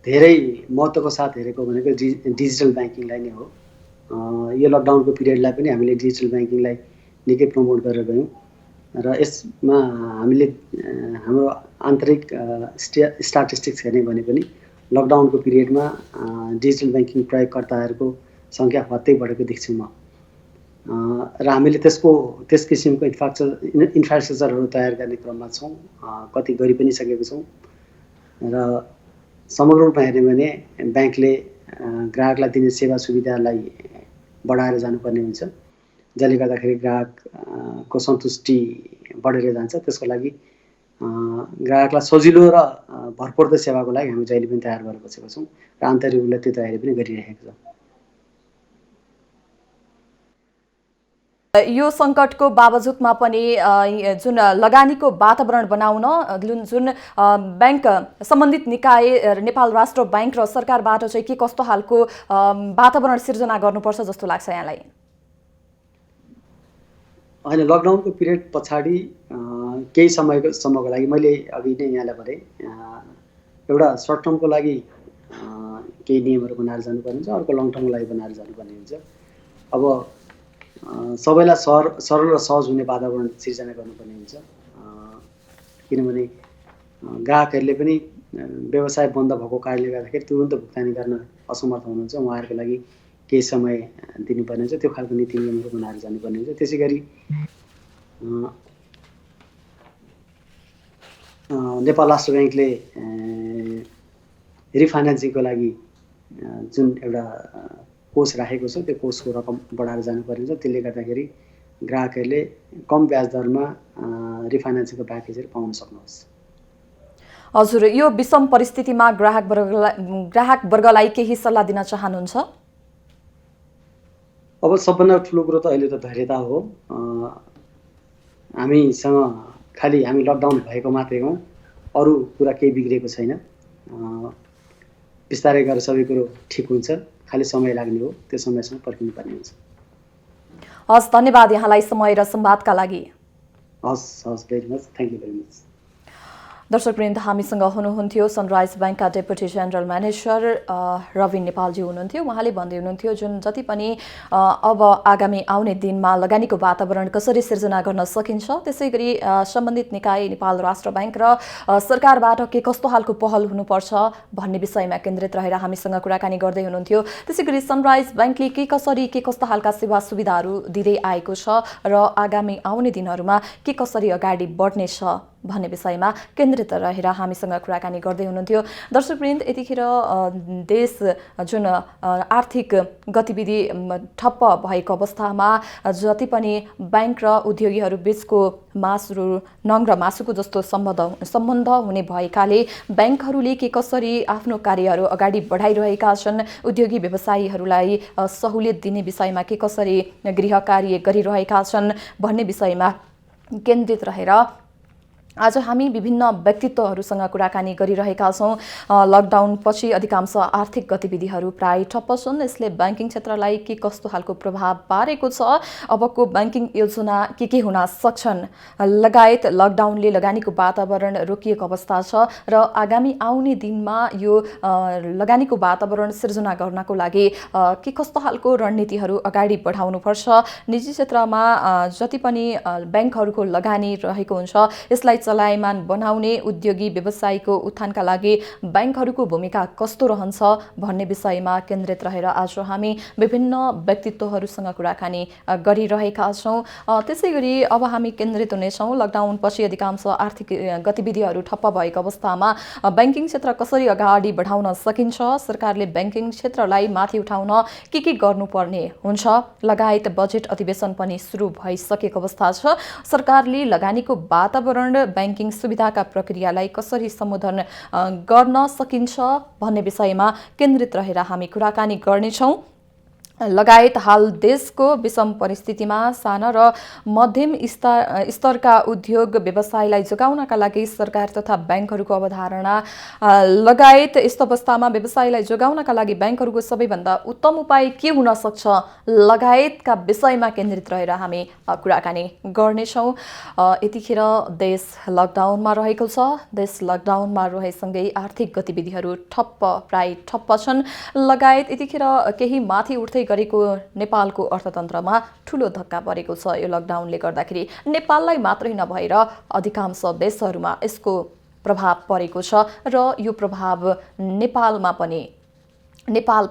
धेरै महत्त्वको साथ हेरेको भनेको डिजिटल ब्याङ्किङलाई नै हो। यो लकडाउनको पिरियडलाई पनि हामीले डिजिटल ब्याङ्किङलाई निकै प्रमोट गरेर गयौँ र यसमा हामीले हाम्रो आन्तरिक स्ट्याटिस्टिक्स हेर्ने भने पनि लकडाउनको पिरियडमा डिजिटल ब्याङ्किङ प्रयोगकर्ताहरूको सङ्ख्या फत्तै बढेको देख्छु म। र हामीले त्यस किसिमको इन्फ्रास्ट्रक्चरहरू तयार गर्ने क्रममा छौँ, कति गरि पनि सकेको छौँ। र समग्र रूपमा हेर्ने भने ब्याङ्कले ग्राहकलाई दिने सेवा सुविधालाई बढाएर जानुपर्ने हुन्छ, जसले गर्दाखेरि ग्राहकको सन्तुष्टि बढेर जान्छ। त्यसको लागि ग्राहकलाई सजिलो र भरपर्दो सेवाको लागि हामी जहिले पनि तयार भएर बसेका छौँ र आन्तरिक रूपले त्यो तयारी पनि गरिरहेका छौँ। यो सङ्कटको बावजुदमा पनि जुन लगानीको वातावरण बनाउन जुन ब्याङ्क सम्बन्धित निकाय नेपाल राष्ट्र ब्याङ्क र सरकारबाट चाहिँ के कस्तो खालको वातावरण सिर्जना गर्नुपर्छ जस्तो लाग्छ यहाँलाई? होइन, लकडाउनको पिरियड पछाडि केही समयसम्मको लागि मैले अघि नै यहाँलाई भने एउटा सर्ट टर्मको लागि केही नियमहरू बनाएर जानुपर्ने हुन्छ, अर्को लङ टर्मको लागि बनाएर जानुपर्ने हुन्छ। अब सबैलाई सरल र सहज हुने वातावरण सिर्जना गर्नुपर्ने हुन्छ, किनभने ग्राहकहरूले पनि व्यवसाय बन्द भएको कारणले गर्दाखेरि तुरुन्त भुक्तानी गर्न असमर्थ हुनुहुन्छ। उहाँहरूको लागि केही समय दिनुपर्ने हुन्छ, त्यो खालको नीति नियमहरू बनाएर जानुपर्ने हुन्छ। त्यसै गरी नेपाल राष्ट्र ब्याङ्कले रिफाइनेन्सिङको लागि जुन एउटा कोष राखेको छ, त्यो कोषको रकम बढाएर जानुपर्ने हुन्छ। त्यसले गर्दाखेरि ग्राहकहरूले कम ब्याज दरमा रिफाइनेन्सिङको प्याकेजहरू पाउन सक्नुहोस्। हजुर, यो विषम परिस्थितिमा ग्राहक वर्गलाई केही सल्लाह दिन चाहनुहुन्छ? अब सबभन्दा ठुलो कुरो त अहिले त धैर्यता हो। हामीसँग खालि हामी लकडाउन भएको मात्रै हौँ, अरू कुरा केही बिग्रेको छैन। बिस्तारै गरेर सबै कुरो ठिक हुन्छ, खालि समय लाग्ने हो, त्यो समयसँग पर्खिनुपर्ने हुन्छ। हस्, धन्यवाद यहाँलाई समय र संवादका लागि। हस्, very much, thank you very much. दर्शकवृन्द, हामीसँग हुनुहुन्थ्यो सनराइज ब्याङ्कका डेपुटी जेनरल म्यानेजर रविन नेपालजी हुनुहुन्थ्यो। उहाँले भन्दै हुनुहुन्थ्यो जुन जति पनि अब आगामी आउने दिनमा लगानीको वातावरण कसरी सिर्जना गर्न सकिन्छ, त्यसै गरी सम्बन्धित निकाय नेपाल राष्ट्र ब्याङ्क र सरकारबाट के कस्तो खालको पहल हुनुपर्छ भन्ने विषयमा केन्द्रित रहेर हामीसँग कुराकानी गर्दै हुनुहुन्थ्यो। त्यसै गरी सनराइज ब्याङ्कले के कस्ता खालका सेवा सुविधाहरू दिँदै आएको छ र आगामी आउने दिनहरूमा के कसरी अगाडि बढ्नेछ भन्ने विषयमा केन्द्रित रहेर हामीसँग कुराकानी गर्दै हुनुहुन्थ्यो। दर्शकवृन्द, यतिखेर देश जुन आर्थिक गतिविधि ठप्प भएको अवस्थामा जति पनि ब्याङ्क र उद्योगीहरू बीचको नङ र मासुको जस्तो सम्बन्ध हुने भएकाले ब्याङ्कहरूले के कसरी आफ्नो कार्यहरू अगाडि बढाइरहेका छन्, उद्योगी व्यवसायीहरूलाई सहुलियत दिने विषयमा के कसरी गृह कार्य गरिरहेका छन् भन्ने विषयमा केन्द्रित रहेर आज हामी विभिन्न व्यक्तित्वहरूसँग कुराकानी गरिरहेका छौँ। लकडाउन पछि अधिकांश आर्थिक गतिविधिहरू प्राय ठप्प छन्। यसले ब्याङ्किङ क्षेत्रलाई के कस्तो खालको प्रभाव पारेको छ, अबको ब्याङ्किङ योजना के हुन सक्छन् लगायत लगडाउनले लगानीको वातावरण रोकिएको अवस्था छ र आगामी आउने दिनमा यो लगानीको वातावरण सिर्जना गर्नको लागि के कस्तो खालको रणनीतिहरू अगाडि बढाउनुपर्छ, निजी क्षेत्रमा जति पनि ब्याङ्कहरूको लगानी रहेको हुन्छ यसलाई चलायमान बनाउने, उद्योगी व्यवसायीको उत्थानका लागि ब्याङ्कहरूको भूमिका कस्तो रहन्छ भन्ने विषयमा केन्द्रित रहेर आज हामी विभिन्न व्यक्तित्वहरूसँग कुराकानी गरिरहेका छौँ। त्यसै गरी अब हामी केन्द्रित हुनेछौँ लकडाउन पछि अधिकांश आर्थिक गतिविधिहरू ठप्प भएको अवस्थामा ब्याङ्किङ क्षेत्र कसरी अगाडि बढाउन सकिन्छ, सरकारले ब्याङ्किङ क्षेत्रलाई माथि उठाउन के गर्नुपर्ने हुन्छ लगायत बजेट अधिवेशन पनि सुरु भइसकेको अवस्था छ। सरकारले लगानीको वातावरण ब्याङ्किङ सुविधाका प्रक्रियालाई कसरी सम्बोधन गर्न सकिन्छ भन्ने विषयमा केन्द्रित रहेर हामी कुराकानी गर्नेछौँ। लगायत हाल देशको विषम परिस्थितिमा साना र मध्यम स्तरका उद्योग व्यवसायलाई जोगाउनका लागि सरकार तथा ब्याङ्कहरूको अवधारणा लगायत यस्तो अवस्थामा व्यवसायलाई जोगाउनका लागि ब्याङ्कहरूको सबैभन्दा उत्तम उपाय के हुन सक्छ लगायतका विषयमा केन्द्रित रहेर हामी कुराकानी गर्नेछौँ। यतिखेर देश लकडाउनमा रहेको छ। देश लकडाउनमा रहेसँगै आर्थिक गतिविधिहरू प्राय ठप्प छन्। लगायत यतिखेर केही माथि उठ्दै गरेको नेपालको अर्थतन्त्रमा ठूलो धक्का परेको छ। यो लकडाउनले गर्दाखेरि नेपाललाई मात्रै नभएर अधिकांश देशहरूमा यसको प्रभाव परेको छ र यो प्रभाव नेपाल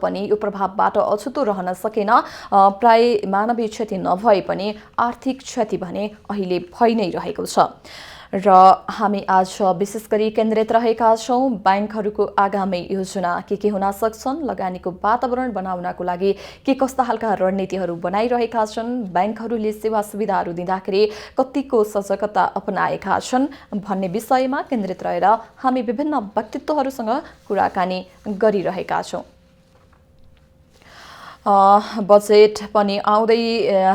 पनि यो प्रभावबाट अछुतो रहन सकेन। प्राय मानवीय क्षति नभए पनि आर्थिक क्षति भने अहिले भइ नै रहेको छ र हामी आज विशेष गरी केन्द्रित रहेका छौँ बैंकहरूको आगामी योजना के हुन सक्छन्, लगानीको वातावरण बनाउनको लागि के कस्ता खालका रणनीतिहरू बनाइरहेका छन्, बैंकहरूले सेवा सुविधाहरू दिँदाखेरि कतिको सजगता अपनाएका छन् भन्ने विषयमा केन्द्रित रहेर हामी विभिन्न व्यक्तित्वहरूसँग कुराकानी गरिरहेका छौँ। बजेट पनि आउँदै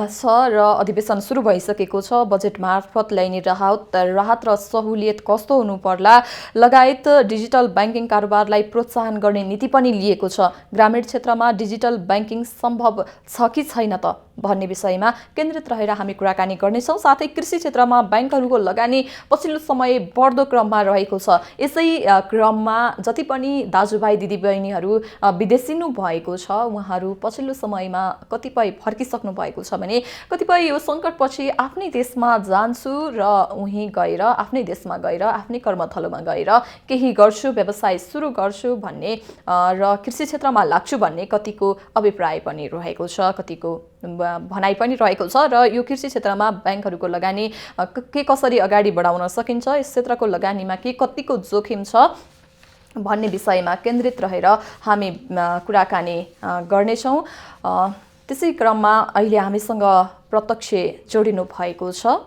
छ र अधिवेशन सुरु भइसकेको छ। बजेट मार्फत ल्याइने राहत र सहुलियत कस्तो हुनुपर्ला लगायत डिजिटल बैंकिङ कारोबारलाई प्रोत्साहन गर्ने नीति पनि लिएको छ। ग्रामीण क्षेत्रमा डिजिटल बैंकिङ सम्भव छ कि छैन त भन्ने विषयमा केन्द्रित रहेर हामी कुराकानी गर्नेछौँ। साथै कृषि क्षेत्रमा बैंकहरूको लगानी पछिल्लो समय बढ्दो क्रममा रहेको छ। यसै क्रममा जति पनि दाजुभाइ दिदीबहिनीहरू विदेशिनु भएको छ उहाँहरू पछिल्लो समयमा कतिपय फर्किसक्नु भएको छ भने कतिपय यो सङ्कटपछि आफ्नै देशमा जान्छु र उहीँ गएर आफ्नै देशमा गएर आफ्नै कर्मथलोमा गएर केही गर्छु, व्यवसाय सुरु गर्छु भन्ने र कृषि क्षेत्रमा लाग्छु भन्ने कतिको अभिप्राय पनि रहेको छ, कतिको भनाइ पनि रहेको छ र यो कृषि क्षेत्रमा बैंकहरूको लगानी के कसरी अगाडि बढाउन सकिन्छ, यस क्षेत्रको लगानीमा के कतिको जोखिम छ भन्ने विषयमा केन्द्रित रहेर हामी कुराकानी गर्नेछौँ। त्यसै क्रममा अहिले हामीसँग प्रत्यक्ष जोडिनु भएको छ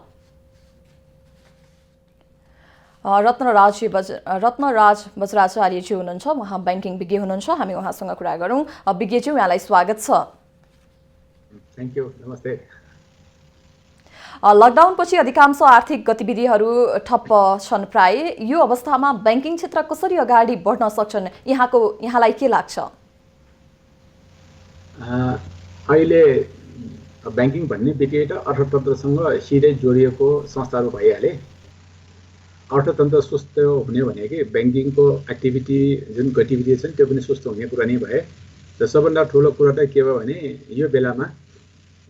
रत्नराज बज्राचार्यज्यू हुनुहुन्छ। उहाँ बैंकिङ विज्ञ हुनुहुन्छ। हामी उहाँसँग कुरा गरौँ। विज्ञज्यू, यहाँलाई स्वागत छ। थ्याङ्क यू, नमस्ते। लकडाउनपछि अधिकांश आर्थिक गतिविधिहरू ठप्प छन् प्राय। यो अवस्थामा बैंकिङ क्षेत्र कसरी अगाडि बढ्न सक्छन् यहाँलाई के लाग्छ? अहिले बैंकिङ भन्ने बित्तिकै त अर्थतन्त्रसँग सिधै जोडिएको संस्थाहरू भइहाले। अर्थतन्त्र सुस्त हुने भनेकै बैंकिङको एक्टिभिटी जुन गतिविधि छन् त्यो पनि सुस्त हुने कुरा नै भए। र सबभन्दा ठुलो कुरा त के भयो भने यो बेलामा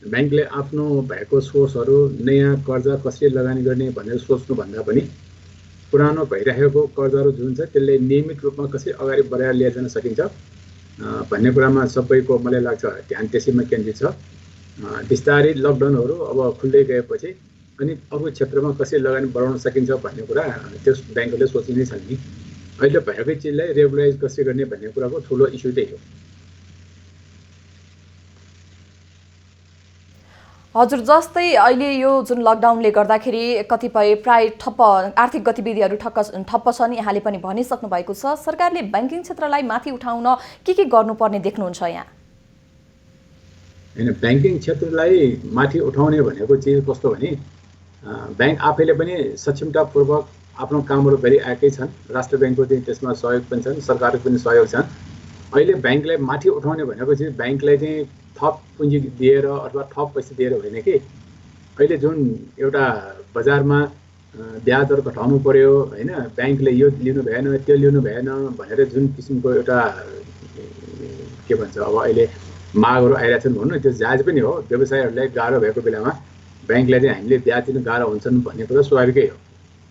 बैंकले आफ्नो भएको सोर्सहरू नयाँ कर्जा कसरी लगानी गर्ने भनेर सोच्नुभन्दा पनि पुरानो भइरहेको कर्जाहरू जुन छ त्यसले नियमित रूपमा कसरी अगाडि बढाएर लिएर जान सकिन्छ भन्ने कुरामा सबैको मलाई लाग्छ ध्यान त्यसैमा केन्द्रित छ। बिस्तारै लकडाउनहरू अब खुल्दै गएपछि अनि अरू क्षेत्रमा कसरी लगानी बढाउन सकिन्छ भन्ने कुरा त्यो बैंकहरूले सोचि नै छन् नि। अहिले भएकै चिजलाई रेगुलराइज कसरी गर्ने भन्ने कुराको ठुलो इस्यु त्यही हो। हजुर, जस्तै अहिले यो जुन लकडाउनले गर्दाखेरि कतिपय प्राय ठप्प आर्थिक गतिविधिहरू ठप्प छन् यहाँले पनि भनिसक्नु भएको छ। सरकारले बैंकिङ क्षेत्रलाई माथि उठाउन के गर्नुपर्ने देख्नुहुन्छ यहाँ? हैन, बैंकिङ क्षेत्रलाई माथि उठाउने भनेको चिज कस्तो भने बैंक आफैले पनि सक्षमतापूर्वक आफ्नो कामहरू गरिआएकै छन्। राष्ट्र बैंकको चाहिँ त्यसमा सहयोग पनि छन्, सरकारको पनि सहयोग छन्। अहिले बैंकलाई माथि उठाउने भनेको चाहिँ बैंकलाई चाहिँ थप पुँजी दिएर अथवा थप पैसा दिएर होइन कि अहिले जुन एउटा बजारमा ब्याज दर घटाउनु पर्यो हैन, बैंकले यो लिनु भएन त्यो लिनु भएन भनेर जुन किसिमको एउटा के भन्छ अब अहिले मागहरू आइरहेछन् भन्नु त्यो जायज पनि हो। व्यवसायहरूलाई गाह्रो भएको बेलामा बैंकलाई चाहिँ हामीले ब्याज दिनु गाह्रो हुन्छन् भन्ने कुरा स्वाभाविकै हो।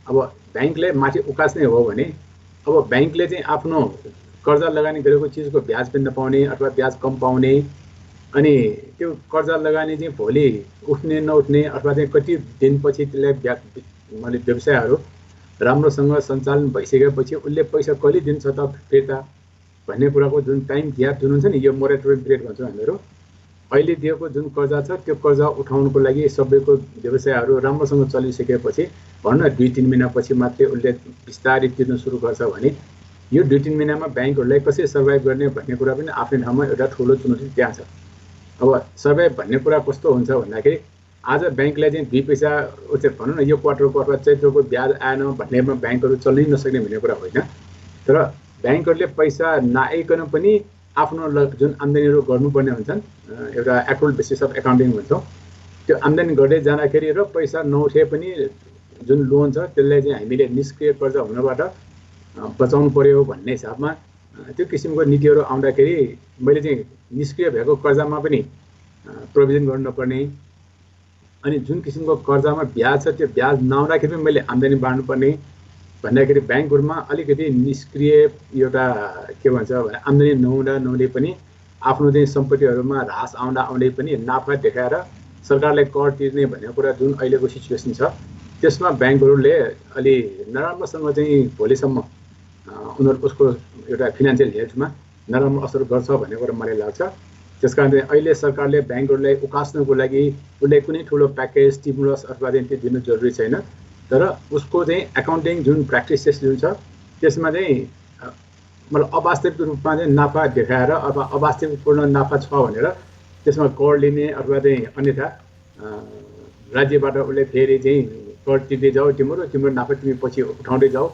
अब बैंकलाई माथि उकास्ने हो भने अब बैंकले चाहिँ आफ्नो कर्जा लगानी गरेको चिजको ब्याज पनि नपाउने अथवा ब्याज कम पाउने अनि त्यो कर्जा लगानी चाहिँ भोलि उठ्ने नउठ्ने अथवा चाहिँ कति दिनपछि त्यसलाई मैले व्यवसायहरू राम्रोसँग सञ्चालन भइसकेपछि उसले पैसा कहिले दिन्छ त फिर्ता भन्ने कुराको जुन टाइम ग्याप जुन हुन्छ नि यो मोरेटोरियम पिरियड भन्छौँ हामीहरू। अहिले दिएको जुन कर्जा छ त्यो कर्जा उठाउनुको लागि सबैको व्यवसायहरू राम्रोसँग चलिसकेपछि भन्न 2-3 महिनापछि मात्रै उसले बिस्तारै तिर्न सुरु गर्छ भने यो 2-3 महिनामा बैंकहरूलाई कसरी सर्भाइभ गर्ने भन्ने कुरा पनि आफ्नै ठाउँमा एउटा ठुलो चुनौती त्यहाँ छ। अब सर्भाइभ भन्ने कुरा कस्तो हुन्छ भन्दाखेरि आज बैंकलाई चाहिँ 2 पैसा भनौँ न यो क्वार्टरको अथवा चैत्रको ब्याज आएन भन्नेमा बैंकहरू चल्नै नसक्ने भन्ने कुरा होइन। तर बैंकहरूले पैसा नआइकन पनि आफ्नो जुन आम्दानीहरू गर्नुपर्ने हुन्छन् एउटा एक्रुअल बेसिस अफ एकाउन्टिङ भन्छौँ त्यो आम्दानी गर्दै जाँदाखेरि र पैसा नउठे पनि जुन लोन छ त्यसलाई चाहिँ हामीले निष्क्रिय कर्जा हुनबाट बचाउनु पर्यो भन्ने हिसाबमा त्यो किसिमको नीतिहरू आउँदाखेरि मैले चाहिँ निष्क्रिय भएको कर्जामा पनि प्रोभिजन गर्नुपर्ने, अनि जुन किसिमको कर्जामा ब्याज छ त्यो ब्याज नआउँदाखेरि पनि मैले आम्दानी बाँड्नुपर्ने भन्दाखेरि ब्याङ्कहरूमा अलिकति निष्क्रिय एउटा के भन्छ भने आम्दानी नहुँदै पनि आफ्नो चाहिँ सम्पत्तिहरूमा ह्रास आउँदै पनि नाफा देखाएर सरकारलाई कर तिर्ने भन्ने कुरा जुन अहिलेको सिचुएसन छ त्यसमा ब्याङ्कहरूले अलि नराम्रोसँग चाहिँ भोलिसम्म उसको एउटा फिनान्सियल हेल्थमा नराम्रो असर गर्छ भन्ने कुरा मलाई लाग्छ। त्यसकारण चाहिँ अहिले सरकारले ब्याङ्कहरूलाई उकास्नको लागि उसलाई कुनै ठुलो प्याकेज स्टिमुलस अथवा चाहिँ त्यो दिनु जरुरी छैन, तर उसको चाहिँ एकाउन्टिङ जुन प्र्याक्टिसेस जुन छ त्यसमा चाहिँ मतलब अवास्तविक रूपमा चाहिँ नाफा देखाएर अथवा अवास्तविकपूर्ण नाफा छ भनेर त्यसमा कर लिने अथवा चाहिँ अन्यथा राज्यबाट उसले फेरि चाहिँ कर तिर्दै जाऊ, तिम्रो नाफा तिमी पछि उठाउँदै जाऊ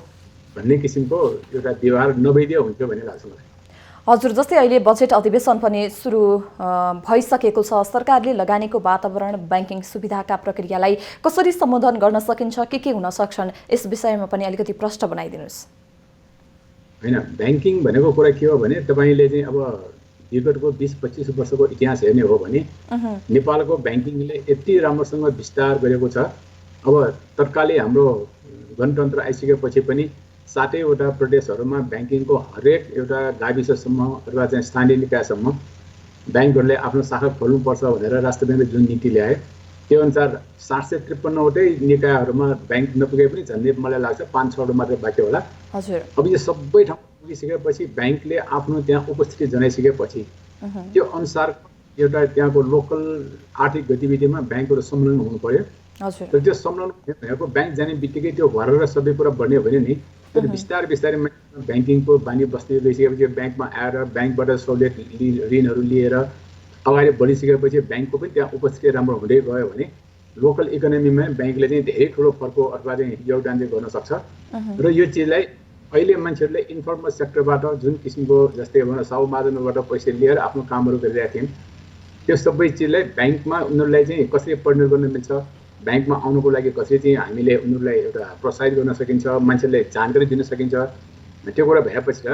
भन्ने किसिमको एउटा व्यवहार नभइदियो हुन्थ्यो भन्ने लाग्छ मलाई। हजुर, जस्तै अहिले बजेट अधिवेशन पनि सुरु भइसकेको छ, सरकारले लगानीको वातावरण ब्याङ्किङ सुविधाका प्रक्रियालाई कसरी सम्बोधन गर्न सकिन्छ, के हुन सक्छन्, यस विषयमा पनि अलिकति प्रश्न बनाइदिनुहोस्। हैन, ब्याङ्किङ भनेको कुरा के हो भने तपाईले चाहिँ अब विगतको 20-25 वर्षको इतिहास हेर्ने हो भने नेपालको ब्याङ्किङले यति राम्रोसँग विस्तार गरेको छ। अब तत्कालै हाम्रो गणतन्त्र आइसकेपछि पनि 7वटा प्रदेशहरूमा ब्याङ्किङको हरेक एउटा गाविससम्म अथवा चाहिँ स्थानीय निकायसम्म ब्याङ्कहरूले आफ्नो शाखा खोल्नुपर्छ भनेर राष्ट्र ब्याङ्कले जुन नीति ल्याए त्यो अनुसार 753वटै निकायहरूमा ब्याङ्क नपुगे पनि झन्डै मलाई लाग्छ 5-6 मात्रै बाँकी होला। हजुर, अब यो सबै ठाउँ पुगिसकेपछि ब्याङ्कले आफ्नो त्यहाँ उपस्थिति जनाइसकेपछि त्यो अनुसार एउटा त्यहाँको लोकल आर्थिक गतिविधिमा ब्याङ्कहरू संलग्न हुनु पर्यो। हजुर, र त्यो संलग्न भएको ब्याङ्क जाने बित्तिकै त्यो भरेर सबै कुरा बढ्ने भने नि तर बिस्तारै ब्याङ्किङको बानी बस्दै गइसकेपछि ब्याङ्कमा आएर ब्याङ्कबाट सहुलियत ऋणहरू लिएर अगाडि बढिसकेपछि ब्याङ्कको पनि त्यहाँ उपस्थिति राम्रो हुँदै गयो भने लोकल इकोनोमीमा ब्याङ्कले चाहिँ धेरै ठुलो फर्को अथवा चाहिँ योगदान चाहिँ गर्न सक्छ। र यो चिजलाई अहिले मान्छेहरूले इन्फर्मल सेक्टरबाट जुन किसिमको जस्तै अब साहुमादनबाट पैसा लिएर आफ्नो कामहरू गरिरहेका थियन् त्यो सबै चिजलाई ब्याङ्कमा उनीहरूलाई चाहिँ कसरी परिणत गर्न मिल्छ, ब्याङ्कमा आउनुको लागि कसरी चाहिँ हामीले उनीहरूलाई एउटा प्रोत्साहित गर्न सकिन्छ, मान्छेलाई जानकारी दिन सकिन्छ, त्यो कुरा भएपछि त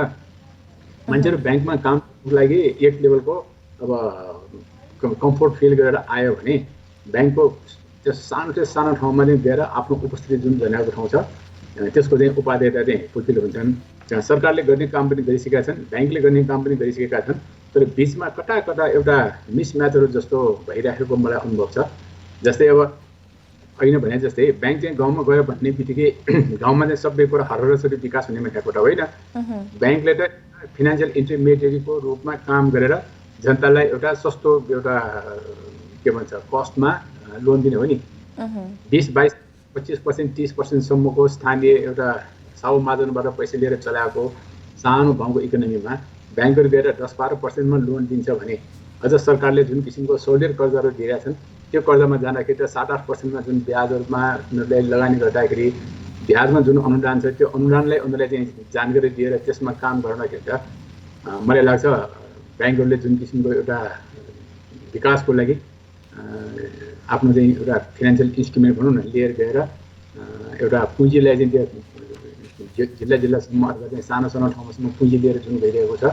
मान्छेहरू ब्याङ्कमा कामको लागि एक लेभलको अब कम्फोर्ट फिल गरेर आयो भने ब्याङ्कको त्यो सानो ठाउँमा चाहिँ गएर आफ्नो उपस्थिति जुन जनाएको ठाउँ छ त्यसको चाहिँ उपादेयता चाहिँ फुलफिल हुन्छन्। सरकारले गर्ने काम पनि गरिसकेका छन्, ब्याङ्कले गर्ने काम पनि गरिसकेका छन्, तर बिचमा कता एउटा मिसम्याचहरू जस्तो भइराखेको मलाई अनुभव छ। जस्तै अब अहिले भने जस्तै ब्याङ्क चाहिँ गाउँमा गयो भन्ने बित्तिकै गाउँमा चाहिँ सबै कुरा हरहरसरी विकास हुने भनेको त होइन। ब्याङ्कले त फिनान्सियल इन्टरमिडिएटको रूपमा काम गरेर जनतालाई एउटा सस्तो एउटा के भन्छ कस्टमा लोन दिने हो नि। 20-22 25% 30%सम्मको स्थानीय एउटा साहुमादनबाट पैसा लिएर चलाएको सानो गाउँको इकोनोमीमा ब्याङ्कहरू गएर 10-12%मा लोन दिन्छ भने अझ सरकारले जुन किसिमको सहुलियत कर्जाहरू दिएका छन् त्यो कर्जामा जाँदाखेरि त 7-8%मा जुन ब्याजहरूमा उनीहरूले लगानी गर्दाखेरि ब्याजमा जुन अनुदान छ त्यो अनुदानलाई उनीहरूले चाहिँ जानकारी दिएर त्यसमा काम गर्दाखेरि त मलाई लाग्छ ब्याङ्कहरूले जुन किसिमको एउटा विकासको लागि आफ्नो चाहिँ एउटा फिनान्सियल इन्स्ट्रुमेन्ट भनौँ न लिएर गएर एउटा पुँजीलाई चाहिँ त्यो जिल्लासम्म अथवा चाहिँ सानो ठाउँसम्म पुँजी लिएर जुन गइरहेको छ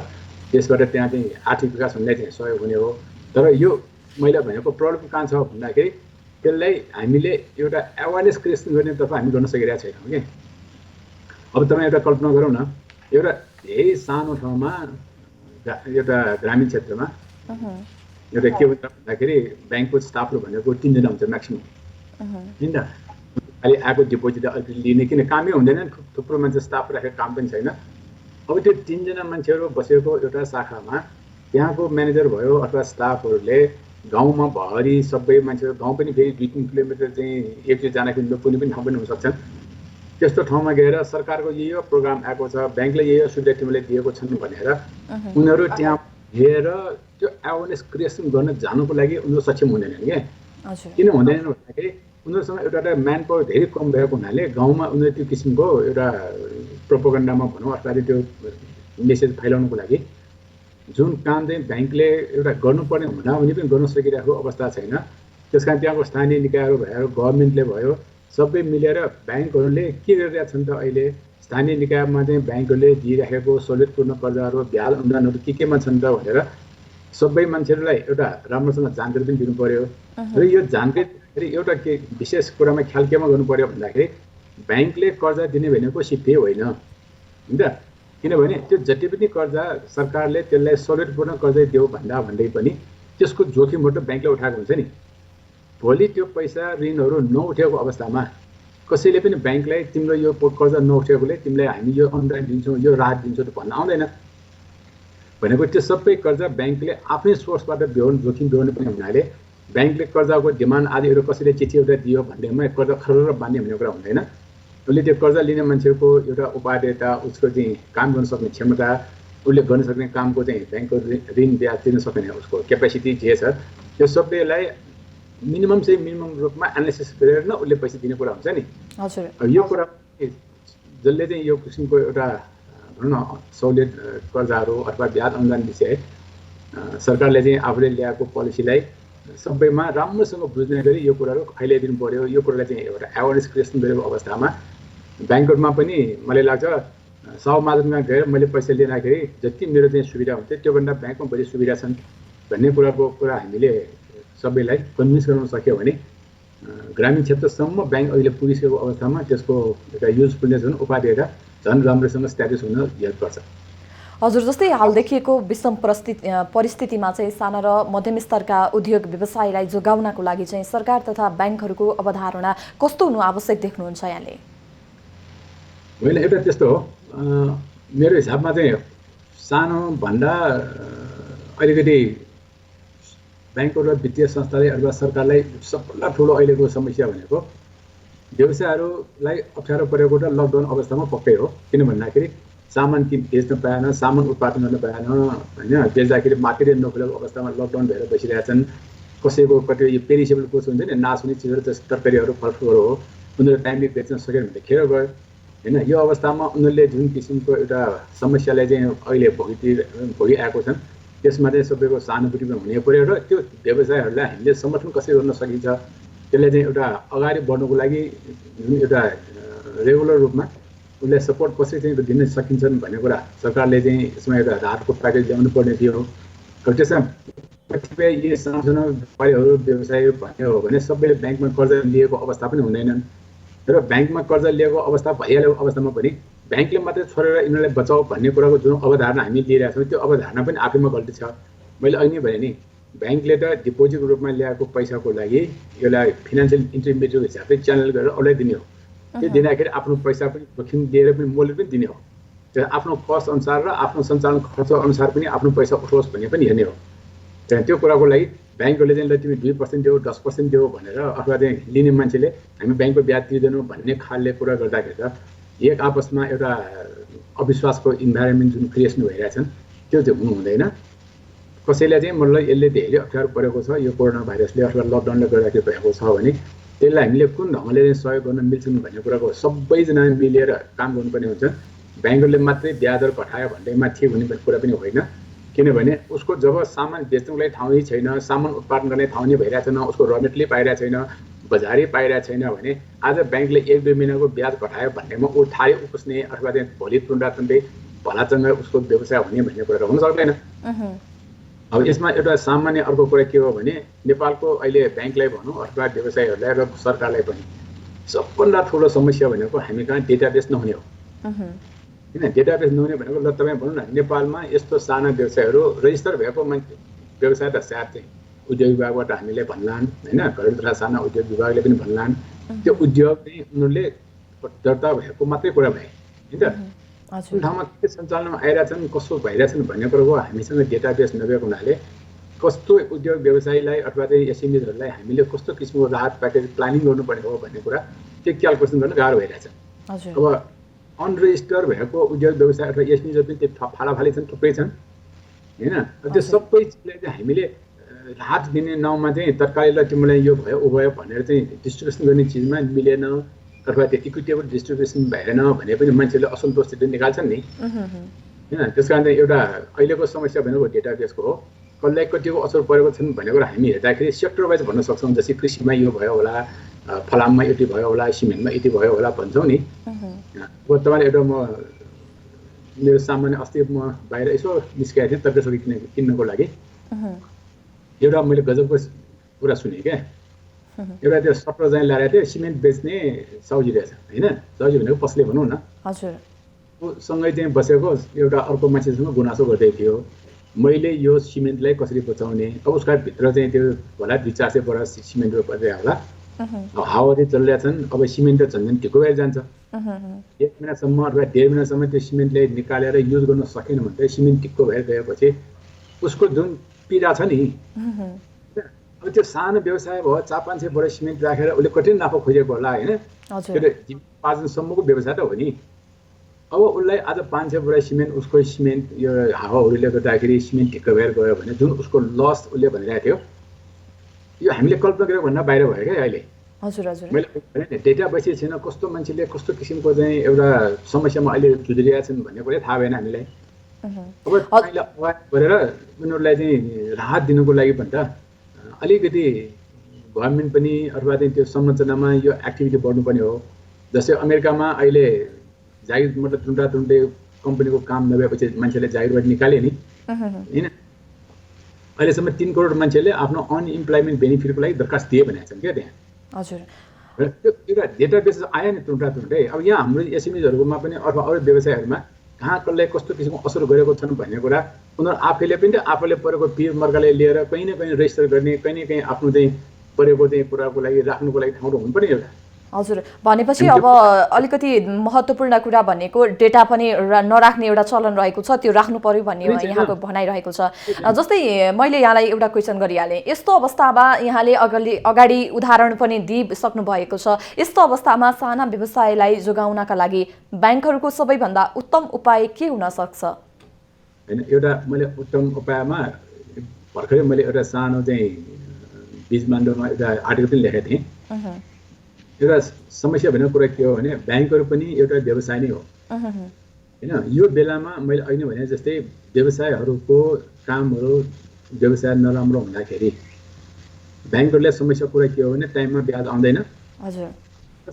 त्यसबाट त्यहाँ चाहिँ आर्थिक विकास हुनलाई चाहिँ सहयोग हुने हो। तर यो मैले भनेको प्रब्लम कहाँ छ भन्दाखेरि त्यसलाई हामीले एउटा एवेरनेस क्रिएसन गर्नेतर्फ हामी गर्न सकिरहेको छैनौँ कि। अब तपाईँ एउटा कल्पना गरौँ न, एउटा धेरै सानो ठाउँमा एउटा ग्रामीण क्षेत्रमा एउटा के हुन्छ भन्दाखेरि ब्याङ्कको स्टाफहरू भनेको 3 जना हुन्छ म्याक्सिमम् होइन त। अहिले आएको डिपोजिट अलिकति लिने किन कामै हुँदैन, थुप्रो मान्छे स्टाफ राखेको काम पनि छैन। अब त्यो 3 जना मान्छेहरू बसेको एउटा शाखामा त्यहाँको म्यानेजर भयो अथवा स्टाफहरूले गाउँमा भरि सबै मान्छेहरू गाउँ पनि फेरि 2-3 किलोमिटर चाहिँ एकचोटि जाँदाखेरि नपुग्ने पनि ठाउँ पनि हुनसक्छन्। त्यस्तो ठाउँमा गएर सरकारको यो प्रोग्राम आएको छ, ब्याङ्कले यो सुविधा तिमीले दिएको छन् भनेर उनीहरू त्यहाँ हेरेर त्यो एवेरनेस क्रिएसन गर्न जानुको लागि उनीहरू सक्षम हुँदैनन् क्या। किन हुँदैनन् भन्दाखेरि उनीहरूसँग एउटा म्यान पावर धेरै कम भएको हुनाले गाउँमा उनीहरू त्यो किसिमको एउटा प्रोपोगन्डामा भनौँ अथवा त्यो मेसेज फैलाउनुको लागि जुन काम चाहिँ ब्याङ्कले एउटा गर्नुपर्ने हुँदा पनि गर्न सकिरहेको अवस्था छैन। त्यसकारण त्यहाँको स्थानीय निकायहरू भयो, गभर्मेन्टले भयो, सबै मिलेर ब्याङ्कहरूले के गरिरहेका छन् त अहिले स्थानीय निकायमा चाहिँ ब्याङ्कहरूले दिइराखेको सहुलियतपूर्ण कर्जाहरू ब्याज अनुदानहरू केमा छन् त भनेर सबै मान्छेहरूलाई एउटा राम्रोसँग जानकारी पनि दिनु पर्यो। र यो जानकारी एउटा के विशेष कुरामा ख्याल केमा गर्नु पर्यो भन्दाखेरि ब्याङ्कले कर्जा दिने भनेको सिधै होइन त, किनभने त्यो जति पनि कर्जा सरकारले त्यसलाई सहुलियतपूर्ण कर्जा देऊ भन्दै पनि त्यसको जोखिमबाट ब्याङ्कले उठाएको हुन्छ नि। भोलि त्यो पैसा ऋणहरू नउठेको अवस्थामा कसैले पनि ब्याङ्कलाई तिम्रो यो कर्जा नउठेकोले तिमीलाई हामी यो अनुदान दिन्छौँ यो राहत दिन्छौँ त भन्न आउँदैन। भनेको त्यो सबै कर्जा ब्याङ्कले आफ्नै सोर्सबाट जोखिम बेहोर्नु पर्ने हुनाले ब्याङ्कले कर्जाको डिमान्ड आदिहरू कसैले चिठी एउटा दियो भन्दैमा कर्जा खरर बाँध्ने भन्ने कुरा हुँदैन। उसले त्यो कर्जा लिने मान्छेको एउटा उपादेयता, उसको चाहिँ काम गर्न सक्ने क्षमता, उसले गर्न सक्ने कामको चाहिँ ब्याङ्कको ऋण ब्याज तिर्न सक्ने उसको क्यापेसिटी जे छ त्यो सबैलाई मिनिमम रूपमा एनालिसिस गरेर न उसले पैसा दिने कुरा हुन्छ नि। हजुर, यो कुरा जसले चाहिँ यो किसिमको एउटा भनौँ न सहुलियत कर्जाहरू अथवा ब्याज अनुदान विषय सरकारले चाहिँ आफूले ल्याएको पोलिसीलाई सबैमा राम्रोसँग बुझ्ने गरी यो कुराहरू फैलाइदिनु पर्यो। यो कुरालाई चाहिँ एउटा एवेरनेस क्रिएसन गरेको अवस्थामा ब्याङ्कहरूमा पनि मलाई लाग्छ साहुमाजनमा गएर मैले पैसा लिँदाखेरि जति मेरो चाहिँ सुविधा हुन्थ्यो त्योभन्दा ब्याङ्कमा बढी सुविधा छन् भन्ने कुरा हामीले सबैलाई कन्भिन्स गराउन सक्यो भने ग्रामीण क्षेत्रसम्म ब्याङ्क अहिले पुगिसकेको अवस्थामा त्यसको एउटा युजफुलनेस हुन उपादेयता झन् राम्रोसँग स्ट्याब्लिस हुन हेल्प गर्छ। हजुर, जस्तै हाल देखिएको विषम परिस्थितिमा चाहिँ साना र मध्यम स्तरका उद्योग व्यवसायलाई जोगाउनको लागि चाहिँ सरकार तथा ब्याङ्कहरूको अवधारणा कस्तो हुनु आवश्यक देख्नुहुन्छ यहाँले? होइन, एउटा त्यस्तो हो, मेरो हिसाबमा चाहिँ सानो भन्दा अलिकति ब्याङ्कहरू र वित्तीय संस्थाले अथवा सरकारलाई सबभन्दा ठुलो अहिलेको समस्या भनेको व्यवसायहरूलाई अप्ठ्यारो परेको र लकडाउन अवस्थामा पक्कै हो। किन भन्दाखेरि सामान बेच्न पाएन, सामान उत्पादन गर्न पाएन, होइन, बेच्दाखेरि मार्केटै नखुलेको अवस्थामा लकडाउन भएर बसिरहेका छन्। कसैको कति यो पेरिसेबल कुछ हुन्छ नि, नासुने चिजहरू जस्तो तरकारीहरू फलफुलहरू हो, उनीहरू टाइमली बेच्न सकेन भने खेर गयो होइन। यो अवस्थामा उनीहरूले जुन किसिमको एउटा समस्यालाई चाहिँ अहिले भोगिआएको छन् त्यसमा चाहिँ सबैको सहानुभूतिमा हुने पर्यो र त्यो व्यवसायहरूलाई हामीले समर्थन कसरी गर्न सकिन्छ त्यसलाई चाहिँ एउटा अगाडि बढ्नुको लागि जुन एउटा रेगुलर रूपमा उसलाई सपोर्ट कसरी चाहिँ दिन सकिन्छन् भन्ने कुरा सरकारले चाहिँ यसमा एउटा राहतको प्याकेज ल्याउनु पर्ने थियो। अब त्यसमा कतिपय यी सानो व्यापारीहरू व्यवसाय भन्ने हो भने सबैले ब्याङ्कमा कर्जा लिएको अवस्था पनि हुँदैनन् र ब्याङ्कमा कर्जा लिएको अवस्था भइहालेको अवस्थामा पनि ब्याङ्कले मात्रै छोडेर यिनीहरूलाई बचाऊ भन्ने कुराको जुन अवधारणा हामी लिइरहेको छौँ त्यो अवधारणा पनि आफैमा गल्ती छ। मैले अघि नै भने नि ब्याङ्कले त डिपोजिट रूपमा ल्याएको पैसाको लागि यसलाई फाइनेन्सियल इन्टरमिडिएट हिसाबले च्यानल गरेर उसलाई दिने हो। त्यो दिँदाखेरि आफ्नो पैसा पनि जोखिम लिएर पनि मूल्य पनि दिने हो। त्यो आफ्नो कस्ट अनुसार र आफ्नो सञ्चालन खर्च अनुसार पनि आफ्नो पैसा उठोस् भन्ने पनि हेर्ने हो। त्यहाँ त्यो कुराको लागि ब्याङ्कहरूले चाहिँ ल तिमी 2% देऊ 10% देऊ भनेर अथवा चाहिँ लिने मान्छेले हामी ब्याङ्कको ब्याज तिर्दैनौँ भन्ने खालले कुरा गर्दाखेरि त एक आपसमा एउटा अविश्वासको इन्भाइरोमेन्ट जुन क्रिएसन भइरहेछन् त्यो चाहिँ हुनु हुँदैन। कसैलाई चाहिँ मतलब यसले धेरै अप्ठ्यारो परेको छ यो कोरोना भाइरसले अथवा लकडाउनले गर्दाखेरि भएको छ भने त्यसलाई हामीले कुन ढङ्गले चाहिँ सहयोग गर्न मिल्छन् भन्ने कुराको सबैजना मिलेर काम गर्नुपर्ने हुन्छ। ब्याङ्कहरूले मात्रै ब्याजहरू घटायो भन्दैमा ठिक हुने कुरा पनि होइन। किनभने उसको जब सामान बेच्नुको लागि ठाउँ नै छैन, सामान उत्पादन गर्ने ठाउँ नै भइरहेको छैन, उसको र मेटेरियल पाइरहेको छैन, बजारै पाइरहेको छैन भने आज ब्याङ्कले 1-2 महिनाको ब्याज घटायो भन्नेमा ऊ ठाडै उपुस्ने अथवा चाहिँ भोलि तुण्डातुण्डै भलाचङ्ग उसको व्यवसाय हुने भन्ने कुरा हुन सक्दैन। अब यसमा एउटा सामान्य अर्को कुरा के हो भने नेपालको अहिले ब्याङ्कलाई भनौँ अथवा व्यवसायहरूलाई र सरकारलाई पनि सबभन्दा ठुलो समस्या भनेको हामी कहाँ डेटाबेस नहुने हो। होइन, डेटाबेस नहुने भनेको ल तपाईँ भनौँ न नेपालमा यस्तो साना व्यवसायहरू रजिस्टर भएको मान्छे व्यवसाय त साथ चाहिँ उद्योग विभागबाट हामीले भन्लान् होइन, घरेलु तथा साना उद्योग विभागले पनि भन्लान्। त्यो उद्योग चाहिँ उनीहरूले दर्ता भएको मात्रै कुरा भए होइन त कुन ठाउँमा के सञ्चालनमा आइरहेछन् कस्तो भइरहेछन् भन्ने कुरोको हामीसँग डेटाबेस नभएको हुनाले कस्तो उद्योग व्यवसायीलाई अथवा चाहिँ एसएमईहरूलाई हामीले कस्तो किसिमको राहत प्याकेज प्लानिङ गर्नुपर्ने हो भन्ने कुरा त्यो क्यालकुलेसन गर्न गाह्रो भइरहेछ। अब अनरेजिस्टर भएको उद्योग व्यवसाय अथवा एसएमईहरू पनि त्यो फालाफाली छन्, थुप्रै छन् होइन। त्यो सबै चिजलाई चाहिँ हामीले राहत दिने नाउँमा चाहिँ तरकारीलाई तिमीलाई यो भयो ऊ भयो भनेर चाहिँ डिस्ट्रिब्युसन गर्ने चिजमा मिलेन अथवा त्यो इक्विटेबल डिस्ट्रिब्युसन भएन भने पनि मान्छेले असन्तोष चाहिँ निकाल्छन् नि होइन। त्यस कारण चाहिँ एउटा अहिलेको समस्या भनेको डेटाबेसको हो। कसलाई कतिको असर परेको छन् भन्ने कुरा हामी हेर्दाखेरि सेक्टर वाइज भन्न सक्छौँ। जस्तै कृषिमा यो भयो होला, फलाममा यति भयो होला, सिमेन्टमा यति भयो होला भन्छौँ नि। अब तपाईँले एउटा मेरो सामान्य अस्ति म बाहिर यसो निस्केको थिएँ तरकारी किन्नको लागि। एउटा मैले गजबको कुरा सुनेँ क्या। एउटा त्यो सट्रो चाहिँ लगाएको थियो, सिमेन्ट बेच्ने साउजी रहेछ होइन, साउजी भनेको पसले भनौँ न। हजुर। सँगै चाहिँ बसेको एउटा अर्को मान्छेसँग गुनासो गर्दै थियो, मैले यो सिमेन्टलाई कसरी बचाउने। अब उसका भित्र चाहिँ त्यो होला 200-400 बोरा सिमेन्ट परिरहेको होला, हावाले चलिरहेछन्। अब सिमेन्ट त झन् ढिक्को भएर जान्छ। 1 महिनासम्म अथवा 1.5 महिनासम्म त्यो सिमेन्टले निकालेर युज गर्न सकेन भने त सिमेन्ट ढिक्को भएर गएपछि उसको जुन पीडा छ नि, अब त्यो सानो व्यवसाय भयो, 400-500 बोरा सिमेन्ट राखेर उसले कठिन नाफा खोजेको होला होइन, त्यो जीवनोपार्जनसम्मको व्यवसाय त हो नि। अब उसलाई आज 500 बोरा सिमेन्ट, उसको सिमेन्ट यो हावाहरूले गर्दाखेरि सिमेन्ट ढिक्क भएर गयो भने जुन उसको लस उसले भनिरहेको थियो, यो हामीले कल्पना गरेको भन्दा बाहिर भयो क्या अहिले। हजुर हजुर। मैले भने नि डेटा बेसिस छैन, कस्तो मान्छेले कस्तो किसिमको चाहिँ एउटा समस्यामा अहिले जुझिरहेका छन् भन्ने कुरा थाहा भएन हामीलाई। अब अहिले अवाज गरेर उनीहरूलाई चाहिँ राहत दिनुको लागि भन्दा अलिकति गभर्मेन्ट पनि अथवा चाहिँ त्यो संरचनामा यो एक्टिभिटी बढ्नुपर्ने हो। जस्तै अमेरिकामा अहिले जागिर मतलब टुन्डे कम्पनीको काम नभएपछि मान्छेले जागिरबाट निकाले नि होइन। अहिलेसम्म 3 करोड मान्छेले आफ्नो अनइम्प्लोइमेन्ट बेनिफिटको लागि दरखास्त दिए भनेका छन् क्या त्यहाँ। हजुर। र त्यो एउटा डेटा बेस आयो नि टुन्डै। अब यहाँ हाम्रो एसएमइजहरूमा पनि अथवा अरू व्यवसायहरूमा कहाँ कसलाई कस्तो किसिमको असर गरेको छन् भन्ने कुरा उनीहरू आफैले पनि आफूले परेको पिर मर्काले लिएर कहीँ न कहीँ रेजिस्टर गर्ने, कहीँ न कहीँ आफ्नो चाहिँ परेको चाहिँ कुराको लागि राख्नुको लागि ठाउँ हुनु पनि एउटा। हजुर। भनेपछि अब अलिकति महत्त्वपूर्ण कुरा भनेको डेटा पनि नराख्ने एउटा चलन रहेको छ, त्यो राख्नु पर्यो भन्ने यहाँको भनाइरहेको छ। जस्तै मैले यहाँलाई एउटा क्वेसन गरिहालेँ, यस्तो अवस्थामा यहाँले अगाडि उदाहरण पनि दिइसक्नु भएको छ, यस्तो अवस्थामा साना व्यवसायलाई जोगाउनका लागि ब्याङ्कहरूको सबैभन्दा उत्तम उपाय के हुन सक्छ? होइन, एउटा मैले उत्तम उपायमा भर्खरै मैले एउटा सानो चाहिँ बीजमाण्डवमा एउटा आर्टिकल पनि लेखेको थिएँ। एउटा समस्या भनेको कुरा के हो भने ब्याङ्कहरू पनि एउटा व्यवसाय नै हो होइन। यो बेलामा मैले अहिले भने जस्तै व्यवसायहरूको कामहरू व्यवसाय नराम्रो हुँदाखेरि ब्याङ्कहरूले समस्या कुरा के हो भने टाइममा ब्याज आउँदैन,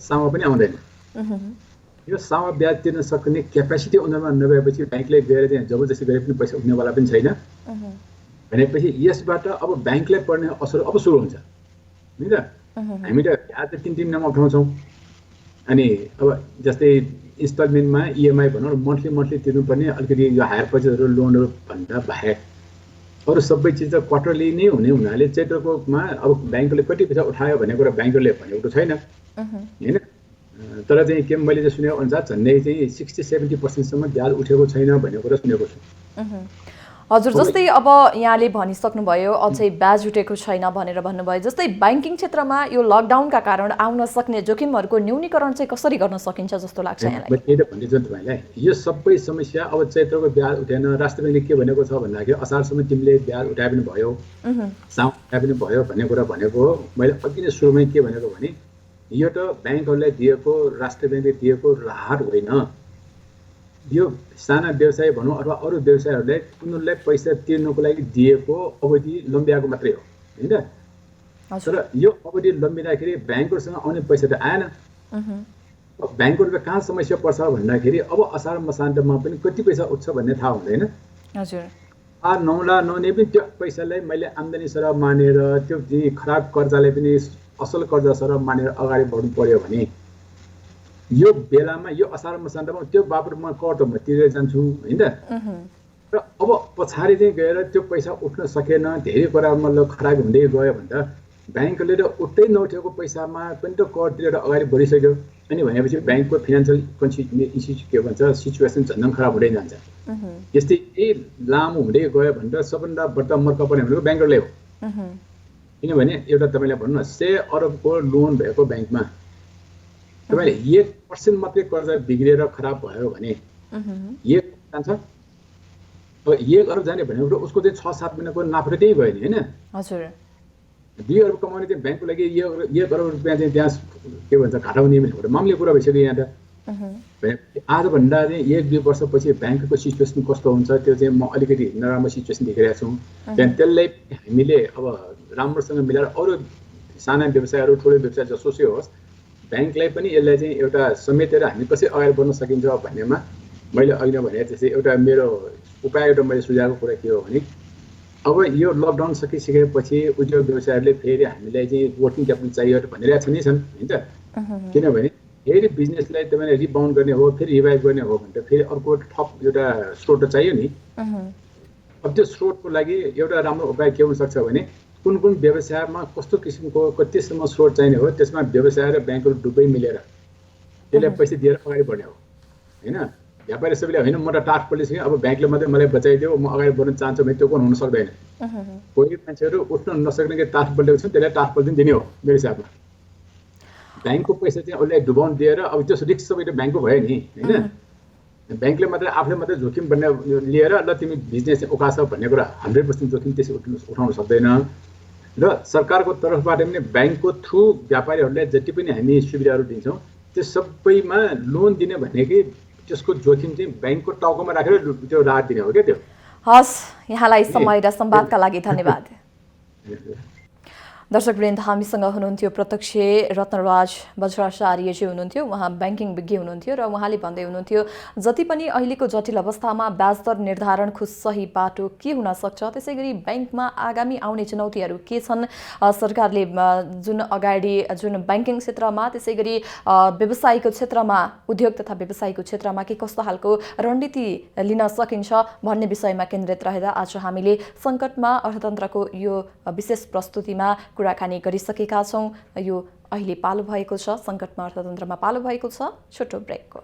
सामा पनि आउँदैन। यो सामा ब्याज तिर्न सक्ने क्यापेसिटी उनीहरूमा नभएपछि ब्याङ्कले गएर चाहिँ जबरजस्ती गरे पनि पैसा उठ्नेवाला पनि छैन भनेपछि यसबाट अब ब्याङ्कलाई पर्ने असर अब सुरु हुन्छ नि त। हामी त ब्याज त 3 महिनामा उठाउँछौँ, अनि अब जस्तै इन्स्टलमेन्टमा इएमआई भनौँ मन्थली तिर्नुपर्ने अलिकति यो हायर पर्चेसहरू लोनहरू भन्दा बाहेक अरू सबै चिज त क्वार्टरली नै हुने हुनाले चैत्रकोमा अब ब्याङ्कले कति पैसा उठायो भन्ने कुरा ब्याङ्कले भनेको छैन होइन। तर चाहिँ के मैले चाहिँ सुनेको अनुसार झन्डै चाहिँ 60-70% ब्याज उठेको छैन भन्ने कुरा सुनेको छु। हजुर। जस्तै अब यहाँले भनिसक्नुभयो अझै ब्याज उठेको छैन भनेर भन्नुभयो, जस्तै ब्याङ्किङ क्षेत्रमा यो लकडाउनका कारण आउन सक्ने जोखिमहरूको न्यूनीकरण चाहिँ कसरी गर्न सकिन्छ जस्तो लाग्छ यहाँलाई? त्यही त भन्दैछु तपाईँलाई, यो सबै समस्या अब चैत्रको ब्याज उठेन, राष्ट्र ब्याङ्कले के भनेको छ भन्दाखेरि असारसम्म तिमीले ब्याज उठाए पनि भयो, साउन उठाए पनि भयो भन्ने कुरा भनेको हो। मैले अघि नै सुरुमै के भनेको भने यो त ब्याङ्कहरूलाई दिएको राष्ट्र ब्याङ्कले दिएको राहत होइन, यो साना व्यवसाय भनौँ अथवा अरू व्यवसायहरूलाई उनीहरूलाई पैसा तिर्नुको लागि दिएको अवधि लम्ब्याएको मात्रै हो होइन। तर यो अवधि लम्बिँदाखेरि ब्याङ्कहरूसँग आउने पैसा त आएन। ब्याङ्कहरूको कहाँ समस्या पर्छ भन्दाखेरि अब असार मसान्तमा पनि कति पैसा उठ्छ भन्ने थाहा हुँदैन। नौला नहुने पनि त्यो पैसालाई मैले आम्दानी सरह मानेर त्यो खराब कर्जालाई पनि असल कर्जा सरह मानेर अगाडि बढ्नु पर्यो भने यो बेलामा यो असार मसान्तमा त्यो बापत म कर त म तिरेर जान्छु होइन। र अब पछाडि चाहिँ गएर त्यो पैसा उठ्न सकेन, धेरै कुरा मतलब खराब हुँदै गयो भने त ब्याङ्कले त उठ्दै नउठेको पैसामा पनि त कर तिरेर अगाडि बढिसक्यो। अनि भनेपछि ब्याङ्कको फाइनेन्सियल के भन्छ सिचुएसन झन् खराब हुँदै जान्छ। यस्तै यही लामो हुँदै गयो भने त सबभन्दा बढ्ता मर्का पर्ने भनेको ब्याङ्करले हो। किनभने एउटा तपाईँले भन्नु न 100 अरबको लोन भएको ब्याङ्कमा तपाईँले 1% मात्रै कर्जा बिग्रेर खराब भयो भने 1 जान्छ। अब 1 अरब जाने भनेको उसको चाहिँ 6-7 महिनाको नाफा त्यही भयो नि होइन। 2 अरब कमाउने चाहिँ ब्याङ्कको लागि 1 अरब रुपियाँ चाहिँ त्यहाँ के भन्छ घाटा हुने भनेको मामूली कुरा भइसक्यो यहाँ त। आजभन्दा चाहिँ 1-2 वर्षपछि ब्याङ्कको सिचुएसन कस्तो हुन्छ त्यो चाहिँ म अलिकति नराम्रो सिचुएसन देखिरहेको छु। त्यहाँ त्यसलाई हामीले अब राम्रोसँग मिलाएर अरू साना व्यवसायहरू ठुलो व्यवसाय जसोसै होस् ब्याङ्कलाई पनि यसलाई चाहिँ एउटा समेटेर हामी कसरी अगाडि बढ्न सकिन्छ भन्नेमा मैले अघि भने त्यसै एउटा मेरो उपाय एउटा मैले सुझावको कुरा के हो भने अब यो लकडाउन सकिसकेपछि उद्योग व्यवसायहरूले फेरि हामीलाई चाहिँ वर्किङ क्यापिटल चाहियो भनिरहेको छ नि छन् होइन त किनभने फेरि बिजनेसलाई तपाईँले रिबाउन्ड गर्ने हो फेरि रिभाइभ गर्ने हो भने त फेरि अर्को थप एउटा स्रोत चाहियो नि अब त्यो स्रोतको लागि एउटा राम्रो उपाय के हुनसक्छ भने कुन कुन व्यवसायमा कस्तो किसिमको कतिसम्म स्रोत चाहिने हो त्यसमा व्यवसाय र ब्याङ्कहरू दुवै मिलेर त्यसलाई पैसा दिएर अगाडि बढ्ने हो होइन व्यापारी सबैले होइन म त टास्क पोलिसी अब ब्याङ्कले मात्रै मलाई बचाइदियो म अगाडि बढ्न चाहन्छु भने त्यो पनि हुन सक्दैन कोही मान्छेहरू उठ्न नसक्ने कि टास्क बढेको छन् त्यसलाई टास्क पोलिसी दिने हो मेरो हिसाबमा ब्याङ्कको पैसा चाहिँ उसलाई डुबाउन दिएर अब त्यो रिस्क सबै ब्याङ्कको भयो नि होइन ब्याङ्कले मात्रै आफूले मात्रै जोखिम भन्ने लिएर ल तिमी बिजनेस उकास भन्ने कुरा 100% जोखिम त्यसै उठाउन सक्दैन र सरकारको तर्फबाट पनि ब्याङ्कको थ्रु व्यापारीहरूलाई जति पनि हामी सुविधाहरू दिन्छौँ त्यो सबैमा लोन दिने भनेकै त्यसको जोखिम चाहिँ ब्याङ्कको टाउकोमा राखेर त्यो राहत दिने हो क्या त्यो हस् यहाँलाई समय र संवादका लागि धन्यवाद दर्शकवृन्द हामीसँग हुनुहुन्थ्यो प्रत्यक्ष रत्नराज वज्राचार्यजी हुनुहुन्थ्यो उहाँ ब्याङ्किङ विज्ञ हुनुहुन्थ्यो र उहाँले भन्दै हुनुहुन्थ्यो जति पनि अहिलेको जटिल अवस्थामा ब्याज दर निर्धारणको सही बाटो के हुन सक्छ त्यसैगरी ब्याङ्कमा आगामी आउने चुनौतीहरू के छन् सरकारले जुन अगाडि जुन ब्याङ्किङ क्षेत्रमा त्यसैगरी व्यवसायको क्षेत्रमा उद्योग तथा व्यवसायको क्षेत्रमा के कस्तो खालको रणनीति लिन सकिन्छ भन्ने विषयमा केन्द्रित रहेर आज हामीले सङ्कटमा अर्थतन्त्रको यो विशेष प्रस्तुतिमा कुराकानी गरिसकेका छौँ यो अहिले पालो भएको छ सङ्कटमा अर्थतन्त्रमा पालो भएको छ छोटो ब्रेकको